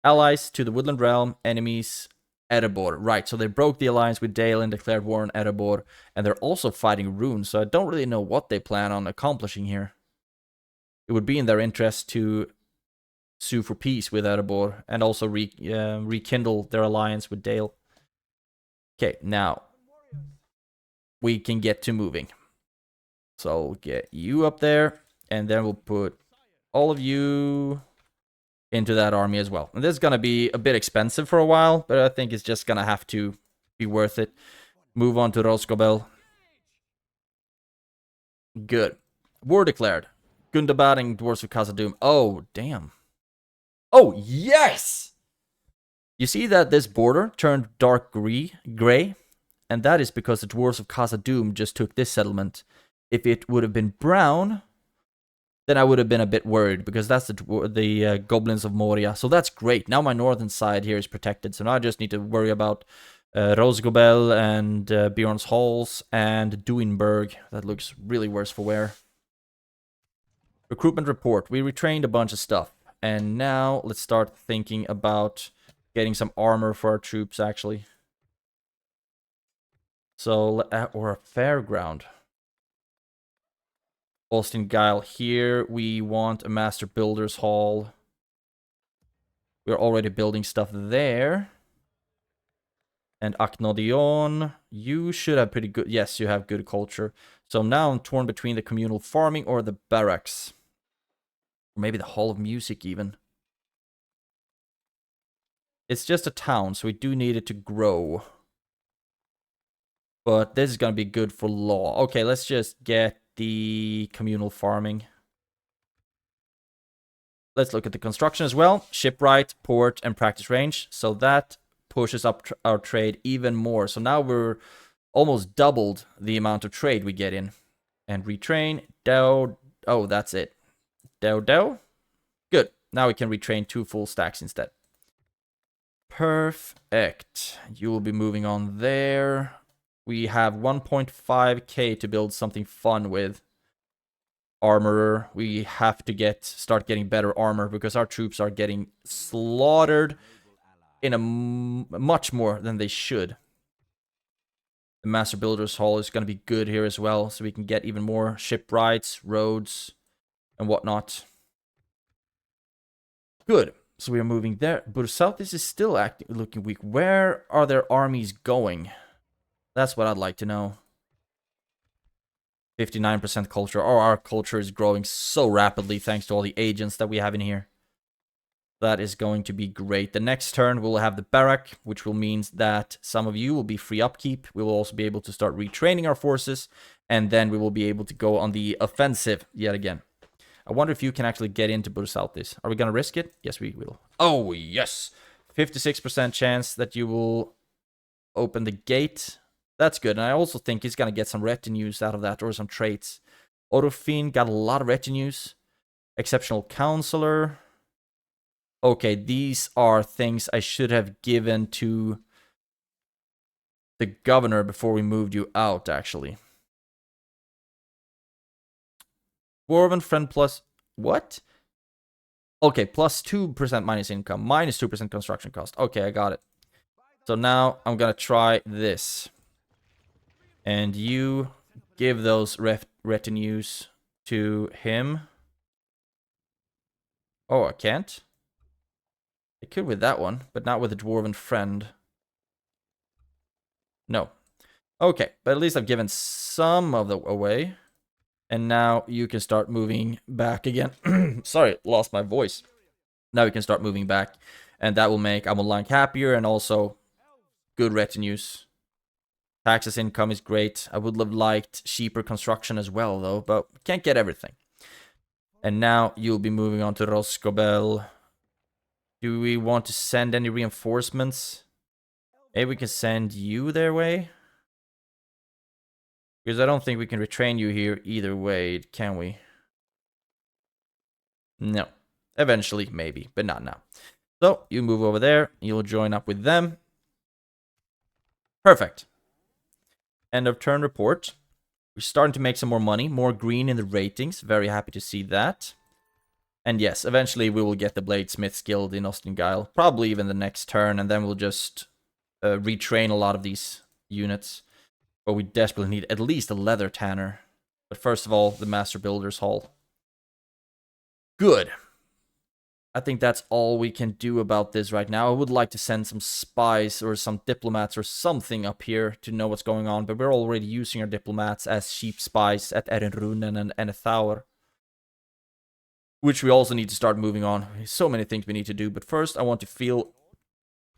Allies to the Woodland Realm, enemies Erebor. Right, so they broke the alliance with Dale and declared war on Erebor. And they're also fighting Rune, so I don't really know what they plan on accomplishing here. It would be in their interest to sue for peace with Erebor and also rekindle their alliance with Dale. Okay, now we can get to moving. So I'll get you up there, and then we'll put all of you into that army as well. And this is going to be a bit expensive for a while, but I think it's just going to have to be worth it. Move on to Roscobel. Good. War declared. Gundabad and Dwarves of Khazad-dûm. Oh, damn. Oh, yes! You see that this border turned dark gray? And that is because the Dwarves of Khazad-dûm just took this settlement. If it would have been brown, then I would have been a bit worried, because that's the Goblins of Moria. So that's great. Now my northern side here is protected. So now I just need to worry about Rosgobel and Bjorn's Halls and Duinberg. That looks really worse for wear. Recruitment report. We retrained a bunch of stuff. And now let's start thinking about getting some armor for our troops, actually. So, or a fairground. Austin Guile here. We want a Master Builder's Hall. We're already building stuff there. And Aknodion, you should have pretty good... Yes, you have good culture. So now I'm torn between the communal farming or the barracks. Or maybe the Hall of Music even. It's just a town, so we do need it to grow. But this is going to be good for law. Okay, let's just get the communal farming. Let's look at the construction as well. Shipwright, port, and practice range. So that pushes up our trade even more. So now we're almost doubled the amount of trade we get in. And retrain. Dow. Oh, that's it. Dow. Good. Now we can retrain 2 full stacks instead. Perfect. You will be moving on there. We have 1.5k to build something fun with. Armorer. We have to start getting better armor because our troops are getting slaughtered in a much more than they should. The Master Builder's Hall is going to be good here as well, so we can get even more shipwrights, roads, and whatnot. Good. So we are moving there. But south, this is still looking weak. Where are their armies going? That's what I'd like to know. 59% culture. Oh, our culture is growing so rapidly thanks to all the agents that we have in here. That is going to be great. The next turn we'll have the barrack, which will mean that some of you will be free upkeep. We will also be able to start retraining our forces. And then we will be able to go on the offensive yet again. I wonder if you can actually get into Bursaltis. Are we going to risk it? Yes, we will. Oh, yes. 56% chance that you will open the gate. That's good. And I also think he's going to get some retinues out of that, or some traits. Orofin got a lot of retinues. Exceptional Counselor. Okay, these are things I should have given to the governor before we moved you out, actually. Dwarven friend plus... What? Okay, plus 2% minus income. Minus 2% construction cost. Okay, I got it. So now I'm going to try this. And you give those retinues to him. Oh, I can't? I could with that one, but not with a dwarven friend. No. Okay, but at least I've given some of the away. And now you can start moving back again. Sorry, lost my voice. Now we can start moving back. And that will make Amolang happier and also good retinues. Taxes income is great. I would have liked cheaper construction as well, though. But can't get everything. And now you'll be moving on to Rosgobel. Do we want to send any reinforcements? Maybe we can send you their way? Because I don't think we can retrain you here either way, can we? No. Eventually, maybe, but not now. So, you move over there. You'll join up with them. Perfect. End of turn report. We're starting to make some more money. More green in the ratings. Very happy to see that. And yes, eventually we will get the Bladesmiths Guild in Ostengile. Probably even the next turn. And then we'll just retrain a lot of these units. But we desperately need at least a leather tanner. But first of all, the Master Builder's Hall. Good. I think that's all we can do about this right now. I would like to send some spies or some diplomats or something up here to know what's going on. But we're already using our diplomats as sheep spies at Erenrunen and Enethaur. Which we also need to start moving on. There's so many things we need to do. But first, I want to feel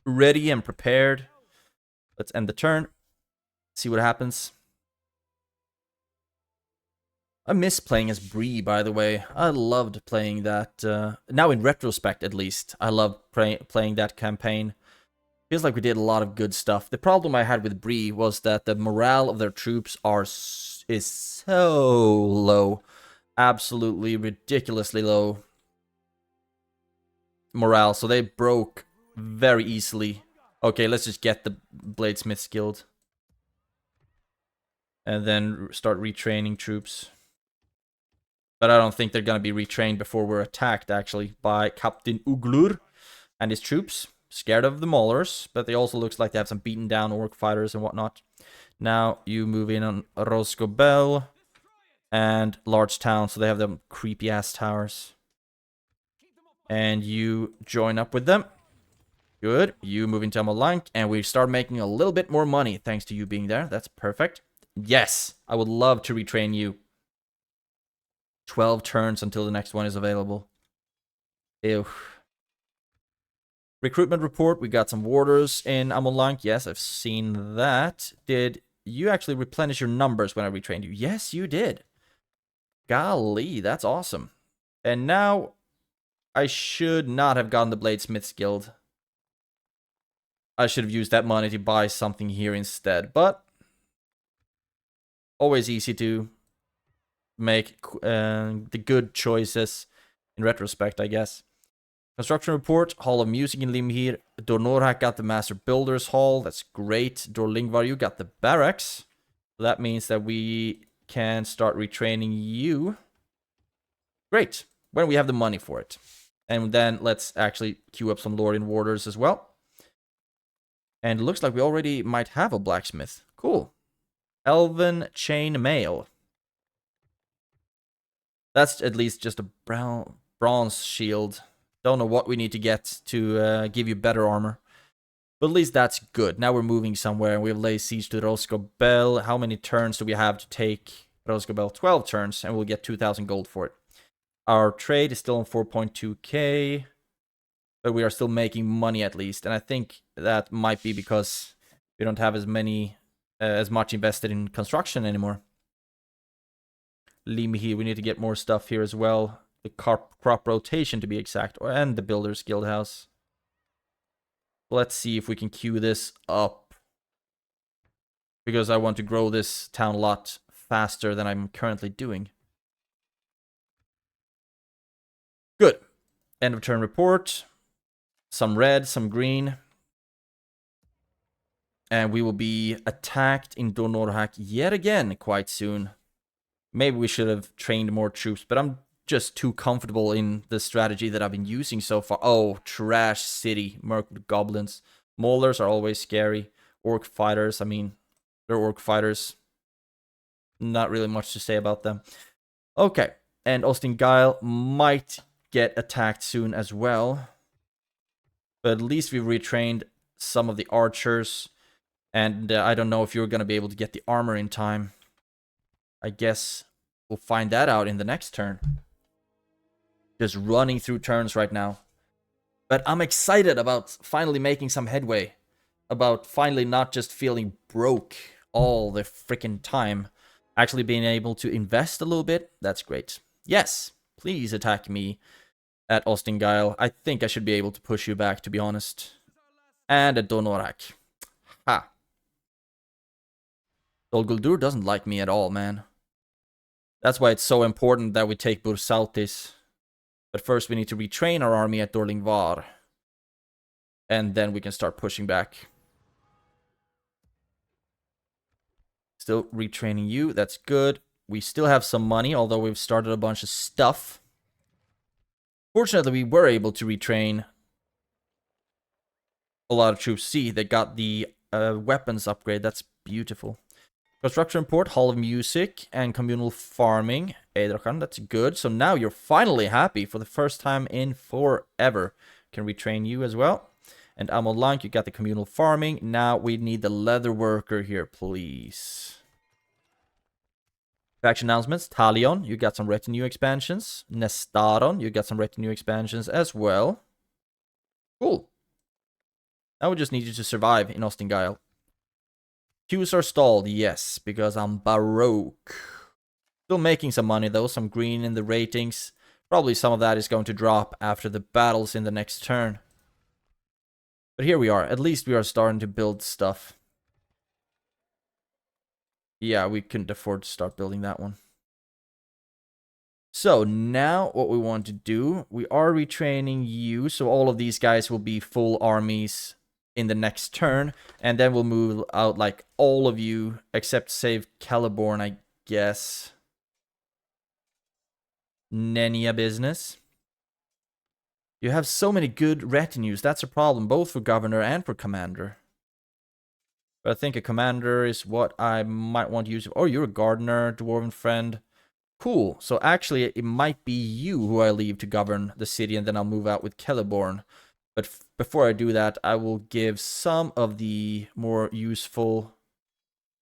ready and prepared. Let's end the turn. See what happens. I miss playing as Bree, by the way. I loved playing that. Now in retrospect, at least, I love playing that campaign. Feels like we did a lot of good stuff. The problem I had with Bree was that the morale of their troops is so low. Absolutely ridiculously low morale. So they broke very easily. Okay, let's just get the Bladesmiths Guild. And then start retraining troops. But I don't think they're going to be retrained before we're attacked, actually, by Captain Uglur and his troops. Scared of the Maulers, but they also looks like they have some beaten down orc fighters and whatnot. Now you move in on Rosgobel and Large Town, so they have them creepy ass towers. And you join up with them. Good. You move into Amolank, and we start making a little bit more money thanks to you being there. That's perfect. Yes, I would love to retrain you. 12 turns until the next one is available. Ew. Recruitment report. We got some warders in Amolank. Yes, I've seen that. Did you actually replenish your numbers when I retrained you? Yes, you did. Golly, that's awesome. And now I should not have gotten the Bladesmiths Guild. I should have used that money to buy something here instead. But always easy to make the good choices in retrospect, I guess. Construction report. Hall of Music in Limhir. Dornorhak got the Master Builders Hall. That's great. Dorlingvar, you got the barracks. So that means that we can start retraining you. Great. When we have the money for it. And then let's actually queue up some Lórien warders as well. And it looks like we already might have a blacksmith. Cool. Elven chain mail. That's at least just a bronze shield. Don't know what we need to get to give you better armor. But at least that's good. Now we're moving somewhere and we have laid siege to Rosgobel. How many turns do we have to take Rosgobel? 12 turns, and we'll get 2,000 gold for it. Our trade is still on 4.2k. But we are still making money at least. And I think that might be because we don't have as much invested in construction anymore. Limhi, we need to get more stuff here as well. The crop rotation to be exact, and the Builders Guild House. Let's see if we can queue this up. Because I want to grow this town a lot faster than I'm currently doing. Good. End of turn report. Some red, some green. And we will be attacked in Dornorhak yet again quite soon. Maybe we should have trained more troops, but I'm just too comfortable in the strategy that I've been using so far. Oh, trash city. Merc goblins. Maulers are always scary. Orc fighters, I mean, they're orc fighters. Not really much to say about them. Okay, and Ostingyle might get attacked soon as well. But at least we've retrained some of the archers. And I don't know if you're going to be able to get the armor in time. I guess we'll find that out in the next turn. Just running through turns right now. But I'm excited about finally making some headway. About finally not just feeling broke all the freaking time. Actually being able to invest a little bit. That's great. Yes, please attack me at Ostingyle. I think I should be able to push you back, to be honest. And at Dornorhak. Ha. Dol Guldur doesn't like me at all, man. That's why it's so important that we take Bursautis. But first we need to retrain our army at Dorlingvar. And then we can start pushing back. Still retraining you, that's good. We still have some money, although we've started a bunch of stuff. Fortunately, we were able to retrain a lot of troops. See, they got the weapons upgrade, that's beautiful. Construction report, Hall of Music, and Communal Farming. Edrakan, that's good. So now you're finally happy for the first time in forever. Can retrain you as well. And Amolank, you got the Communal Farming. Now we need the Leather Worker here, please. Faction announcements. Talion, you got some retinue expansions. Nestaron, you got some retinue expansions as well. Cool. Now we just need you to survive in Ostingyle. Queues are stalled, yes, because I'm Baroque. Still making some money though, some green in the ratings. Probably some of that is going to drop after the battles in the next turn. But here we are. At least we are starting to build stuff. Yeah, we couldn't afford to start building that one. So now what we want to do, we are retraining you. So all of these guys will be full armies in the next turn. And then we'll move out like all of you, except save Celeborn, I guess. Nenya business. You have so many good retinues. That's a problem, both for governor and for commander. But I think a commander is what I might want to use. Oh, you're a gardener, dwarven friend. Cool. So actually, it might be you who I leave to govern the city, and then I'll move out with Celeborn. But before I do that, I will give some of the more useful...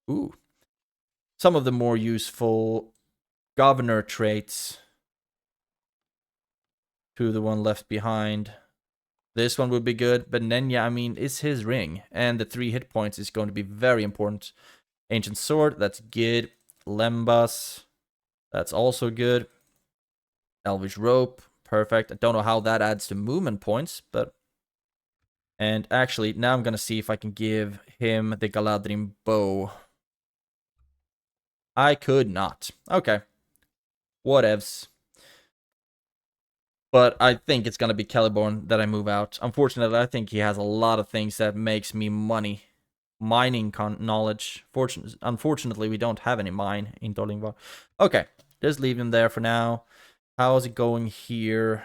Some of the more useful governor traits to the one left behind. This one would be good, but Nenya, I mean, is his ring. And the 3 hit points is going to be very important. Ancient Sword, that's good. Lembas, that's also good. Elvish Rope, perfect. I don't know how that adds to movement points, but... And actually, now I'm going to see if I can give him the Galadhrim bow. I could not. Okay. Whatevs. But I think it's going to be Celeborn that I move out. Unfortunately, I think he has a lot of things that makes me money. Mining knowledge. Unfortunately, we don't have any mine in Dolingvar. Okay, just leave him there for now. How is it going here?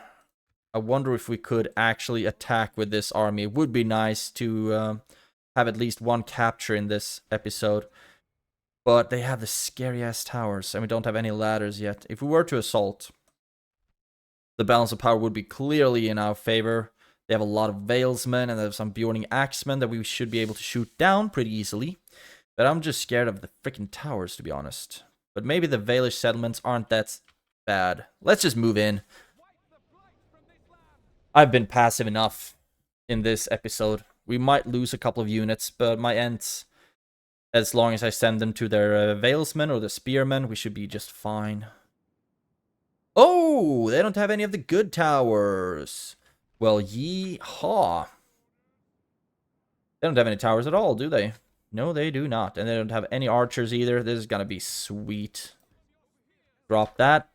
I wonder if we could actually attack with this army. It would be nice to have at least one capture in this episode. But they have the scary-ass towers, and we don't have any ladders yet. If we were to assault... the balance of power would be clearly in our favor. They have a lot of Valesmen, and they have some Bjorning Axemen that we should be able to shoot down pretty easily. But I'm just scared of the freaking towers, to be honest. But maybe the Valish settlements aren't that bad. Let's just move in. I've been passive enough in this episode. We might lose a couple of units, but my Ents, as long as I send them to their Valesmen or the Spearmen, we should be just fine. Oh, they don't have any of the good towers. Well, yee-haw. They don't have any towers at all, do they? No, they do not. And they don't have any archers either. This is gonna be sweet. Drop that.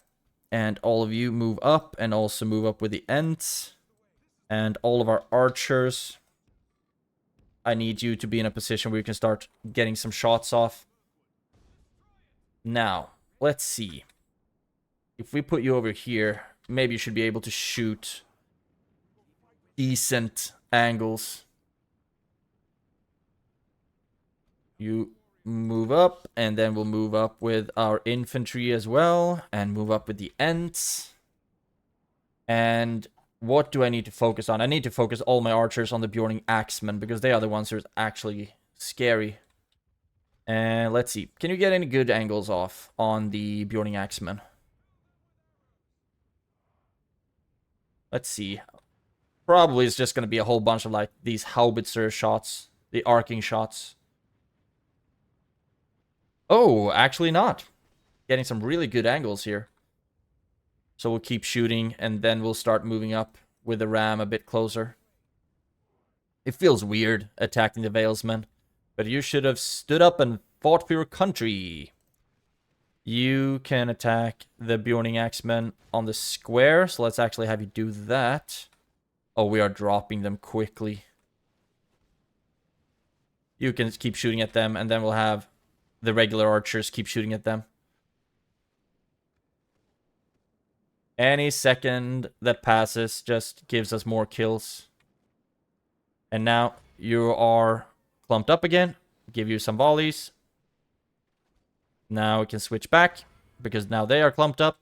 And all of you move up. And also move up with the Ents. And all of our archers. I need you to be in a position where you can start getting some shots off. Now, let's see. If we put you over here, maybe you should be able to shoot decent angles. You move up, and then we'll move up with our infantry as well, and move up with the Ents. And what do I need to focus on? I need to focus all my archers on the Bjorning Axemen, because they are the ones who are actually scary. And let's see. Can you get any good angles off on the Bjorning Axemen? Let's see. Probably it's just going to be a whole bunch of like these howitzer shots. The arcing shots. Oh, actually not. Getting some really good angles here. So we'll keep shooting, and then we'll start moving up with the ram a bit closer. It feels weird attacking the Valesmen, but you should have stood up and fought for your country. You can attack the Bjorning Axemen on the square, so let's actually have you do that. Oh, we are dropping them quickly. You can keep shooting at them, and then we'll have the regular archers keep shooting at them. Any second that passes just gives us more kills. And now you are clumped up again. Give you some volleys. Now we can switch back, because now they are clumped up.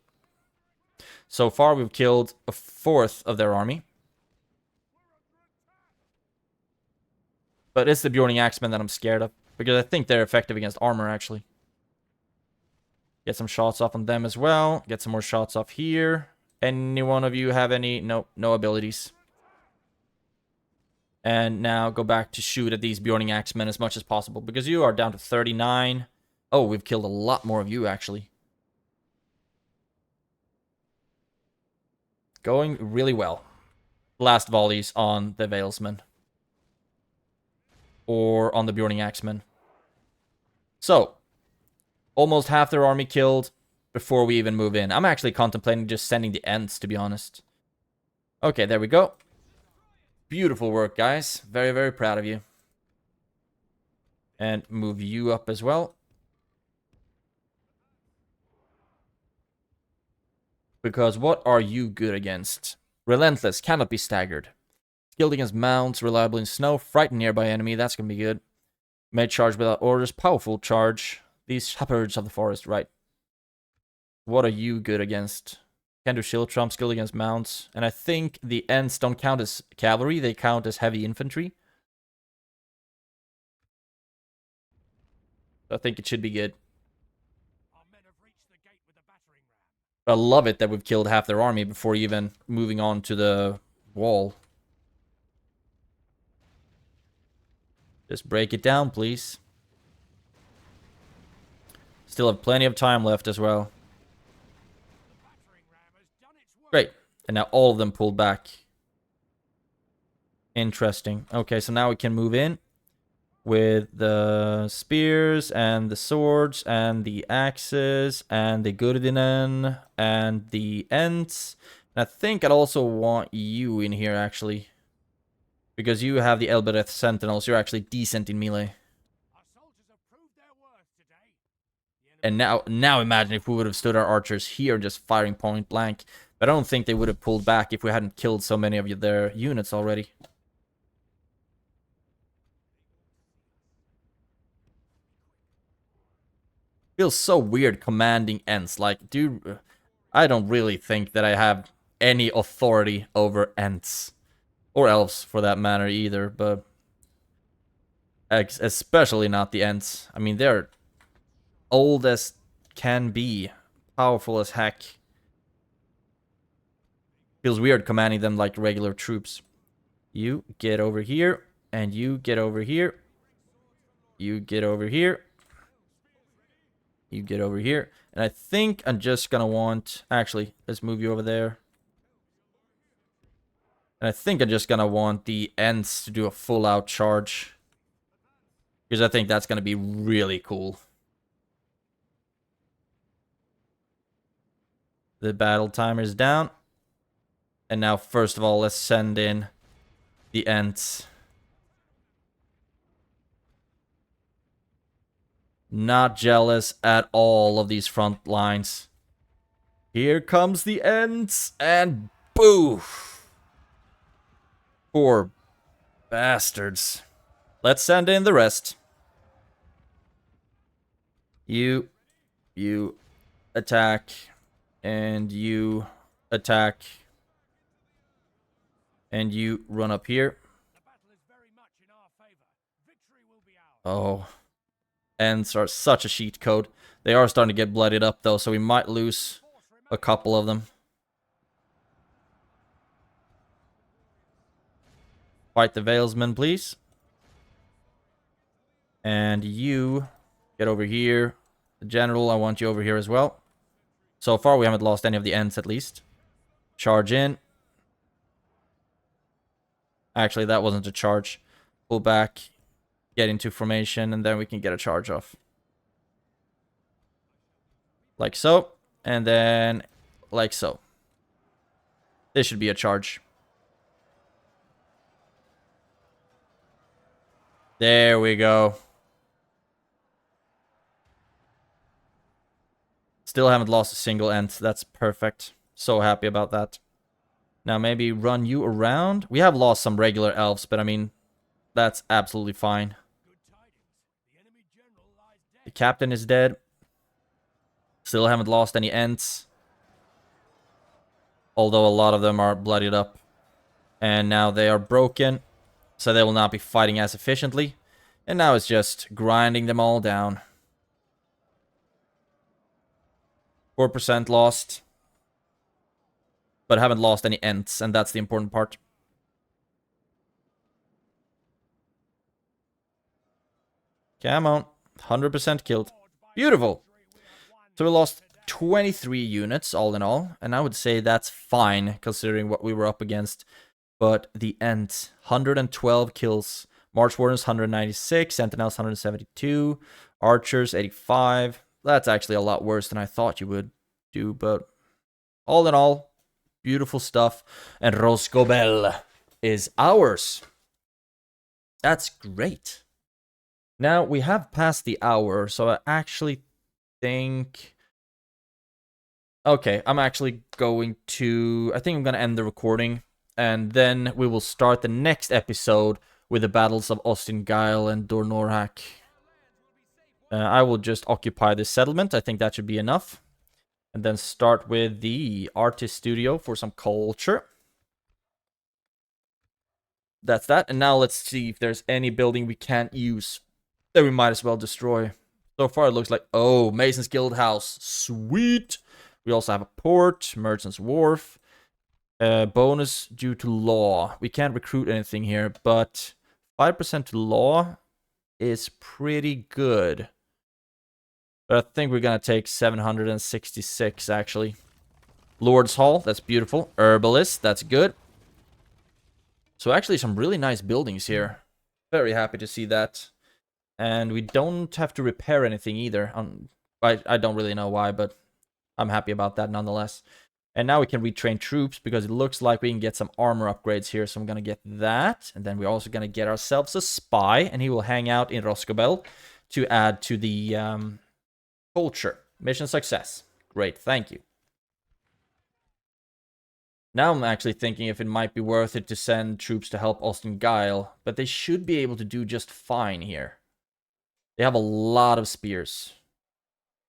So far we've killed a fourth of their army. But it's the Bjorning Axemen that I'm scared of, because I think they're effective against armor, actually. Get some shots off on them as well. Get some more shots off here. Any one of you have any? Nope, no abilities. And now go back to shoot at these Bjorning Axemen as much as possible, because you are down to 39. Oh, we've killed a lot more of you, actually. Going really well. Last volleys on the Veilsmen. Or on the Bjorning Axemen. So, almost half their army killed before we even move in. I'm actually contemplating just sending the Ents, to be honest. Okay, there we go. Beautiful work, guys. Very, very proud of you. And move you up as well. Because what are you good against? Relentless, cannot be staggered. Skilled against mounts, reliable in snow, frighten nearby enemy, that's gonna be good. May charge without orders, powerful charge. These shepherds of the forest, right. What are you good against? Can do shield trump, skilled against mounts. And I think the Ents don't count as cavalry, they count as heavy infantry. I think it should be good. I love it that we've killed half their army before even moving on to the wall. Just break it down, please. Still have plenty of time left as well. Great. And now all of them pulled back. Interesting. Okay, so now we can move in with the spears and the swords and the axes and the Gurdinen and the Ents. And I think I'd also want you in here, actually. Because you have the Elbereth Sentinels. You're actually decent in melee. And now imagine if we would have stood our archers here just firing point blank. But I don't think they would have pulled back if we hadn't killed so many of their units already. Feels so weird commanding Ents. Like, dude, I don't really think that I have any authority over Ents. Or Elves, for that matter, either. But especially not the Ents. I mean, they're old as can be. Powerful as heck. Feels weird commanding them like regular troops. You get over here. And you get over here. You get over here. You get over here. And I think I'm just gonna want... Actually, let's move you over there. And I think I'm just gonna want the Ents to do a full-out charge. Because I think that's gonna be really cool. The battle timer's down. And now, first of all, let's send in the Ents. Not jealous at all of these front lines. Here comes the Ents, and boof! Poor bastards. Let's send in the rest. You attack, and you attack, and you run up here. Oh. Ents are such a cheat code. They are starting to get bloodied up though, so we might lose a couple of them. Fight the Veilsmen, please. And you get over here. The General, I want you over here as well. So far, we haven't lost any of the Ents at least. Charge in. Actually, that wasn't a charge. Pull back. Get into formation, and then we can get a charge off. Like so. And then like so. This should be a charge. There we go. Still haven't lost a single Ent. That's perfect. So happy about that. Now maybe run you around. We have lost some regular elves, but I mean, that's absolutely fine. The captain is dead. Still haven't lost any Ents. Although a lot of them are bloodied up. And now they are broken. So they will not be fighting as efficiently. And now it's just grinding them all down. 4% lost. But haven't lost any Ents, and that's the important part. Come on. 100% killed. Beautiful. So we lost 23 units all in all, and I would say that's fine considering what we were up against. But the ENTS, 112 kills, March Wardens 196, Sentinels 172, Archers 85. That's actually a lot worse than I thought you would do, but all in all, beautiful stuff. And Rosgobel is ours. That's great. Now, we have passed the hour, so I actually think... Okay, I'm actually going to... I think I'm going to end the recording, and then we will start the next episode with the battles of Ostingyle and Dornorhak. I will just occupy this settlement. I think that should be enough. And then start with the artist studio for some culture. That's that. And now let's see if there's any building we can't use that we might as well destroy. So far it looks like... Oh, Mason's Guild House. Sweet! We also have a port, Merchant's Wharf. Bonus due to law. We can't recruit anything here, but 5% to law is pretty good. But I think we're going to take 766, actually. Lord's Hall, that's beautiful. Herbalist, that's good. So actually some really nice buildings here. Very happy to see that. And we don't have to repair anything either. I don't really know why, but I'm happy about that nonetheless. And now we can retrain troops because it looks like we can get some armor upgrades here. So I'm going to get that. And then we're also going to get ourselves a spy. And he will hang out in Rosgobel to add to the culture. Mission success. Great, thank you. Now I'm actually thinking if it might be worth it to send troops to help Ostingyle. But they should be able to do just fine here. They have a lot of spears.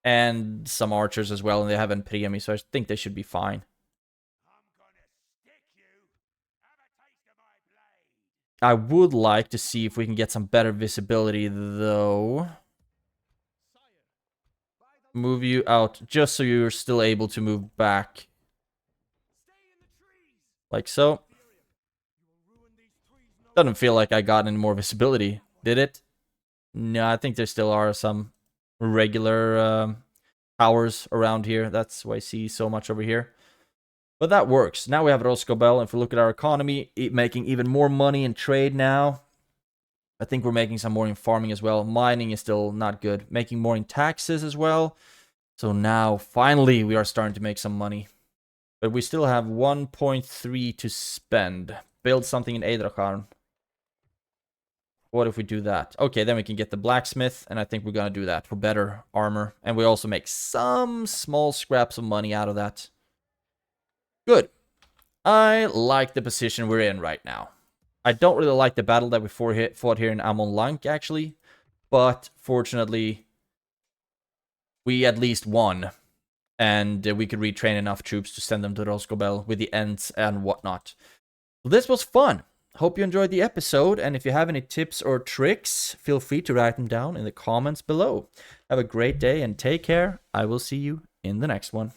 And some archers as well, and they have Enpremi, so I think they should be fine. I would like to see if we can get some better visibility, though. Move you out, just so you're still able to move back. Like so. Doesn't feel like I got any more visibility, did it? No, I think there still are some regular towers around here. That's why I see so much over here. But that works. Now we have Rosgobel, and if we look at our economy, making even more money in trade now. I think we're making some more in farming as well. Mining is still not good. Making more in taxes as well. So now, finally, we are starting to make some money. But we still have 1.3 to spend. Build something in Eidrakharn. What if we do that? Okay, then we can get the blacksmith, and I think we're gonna do that for better armor. And we also make some small scraps of money out of that. Good. I like the position we're in right now. I don't really like the battle that we fought here in Amon Lank, actually. But, fortunately, we at least won. And we could retrain enough troops to send them to Rosgobel with the ENTS and whatnot. So this was fun. Hope you enjoyed the episode, and if you have any tips or tricks, feel free to write them down in the comments below. Have a great day and take care. I will see you in the next one.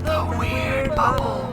The Weird Bubble.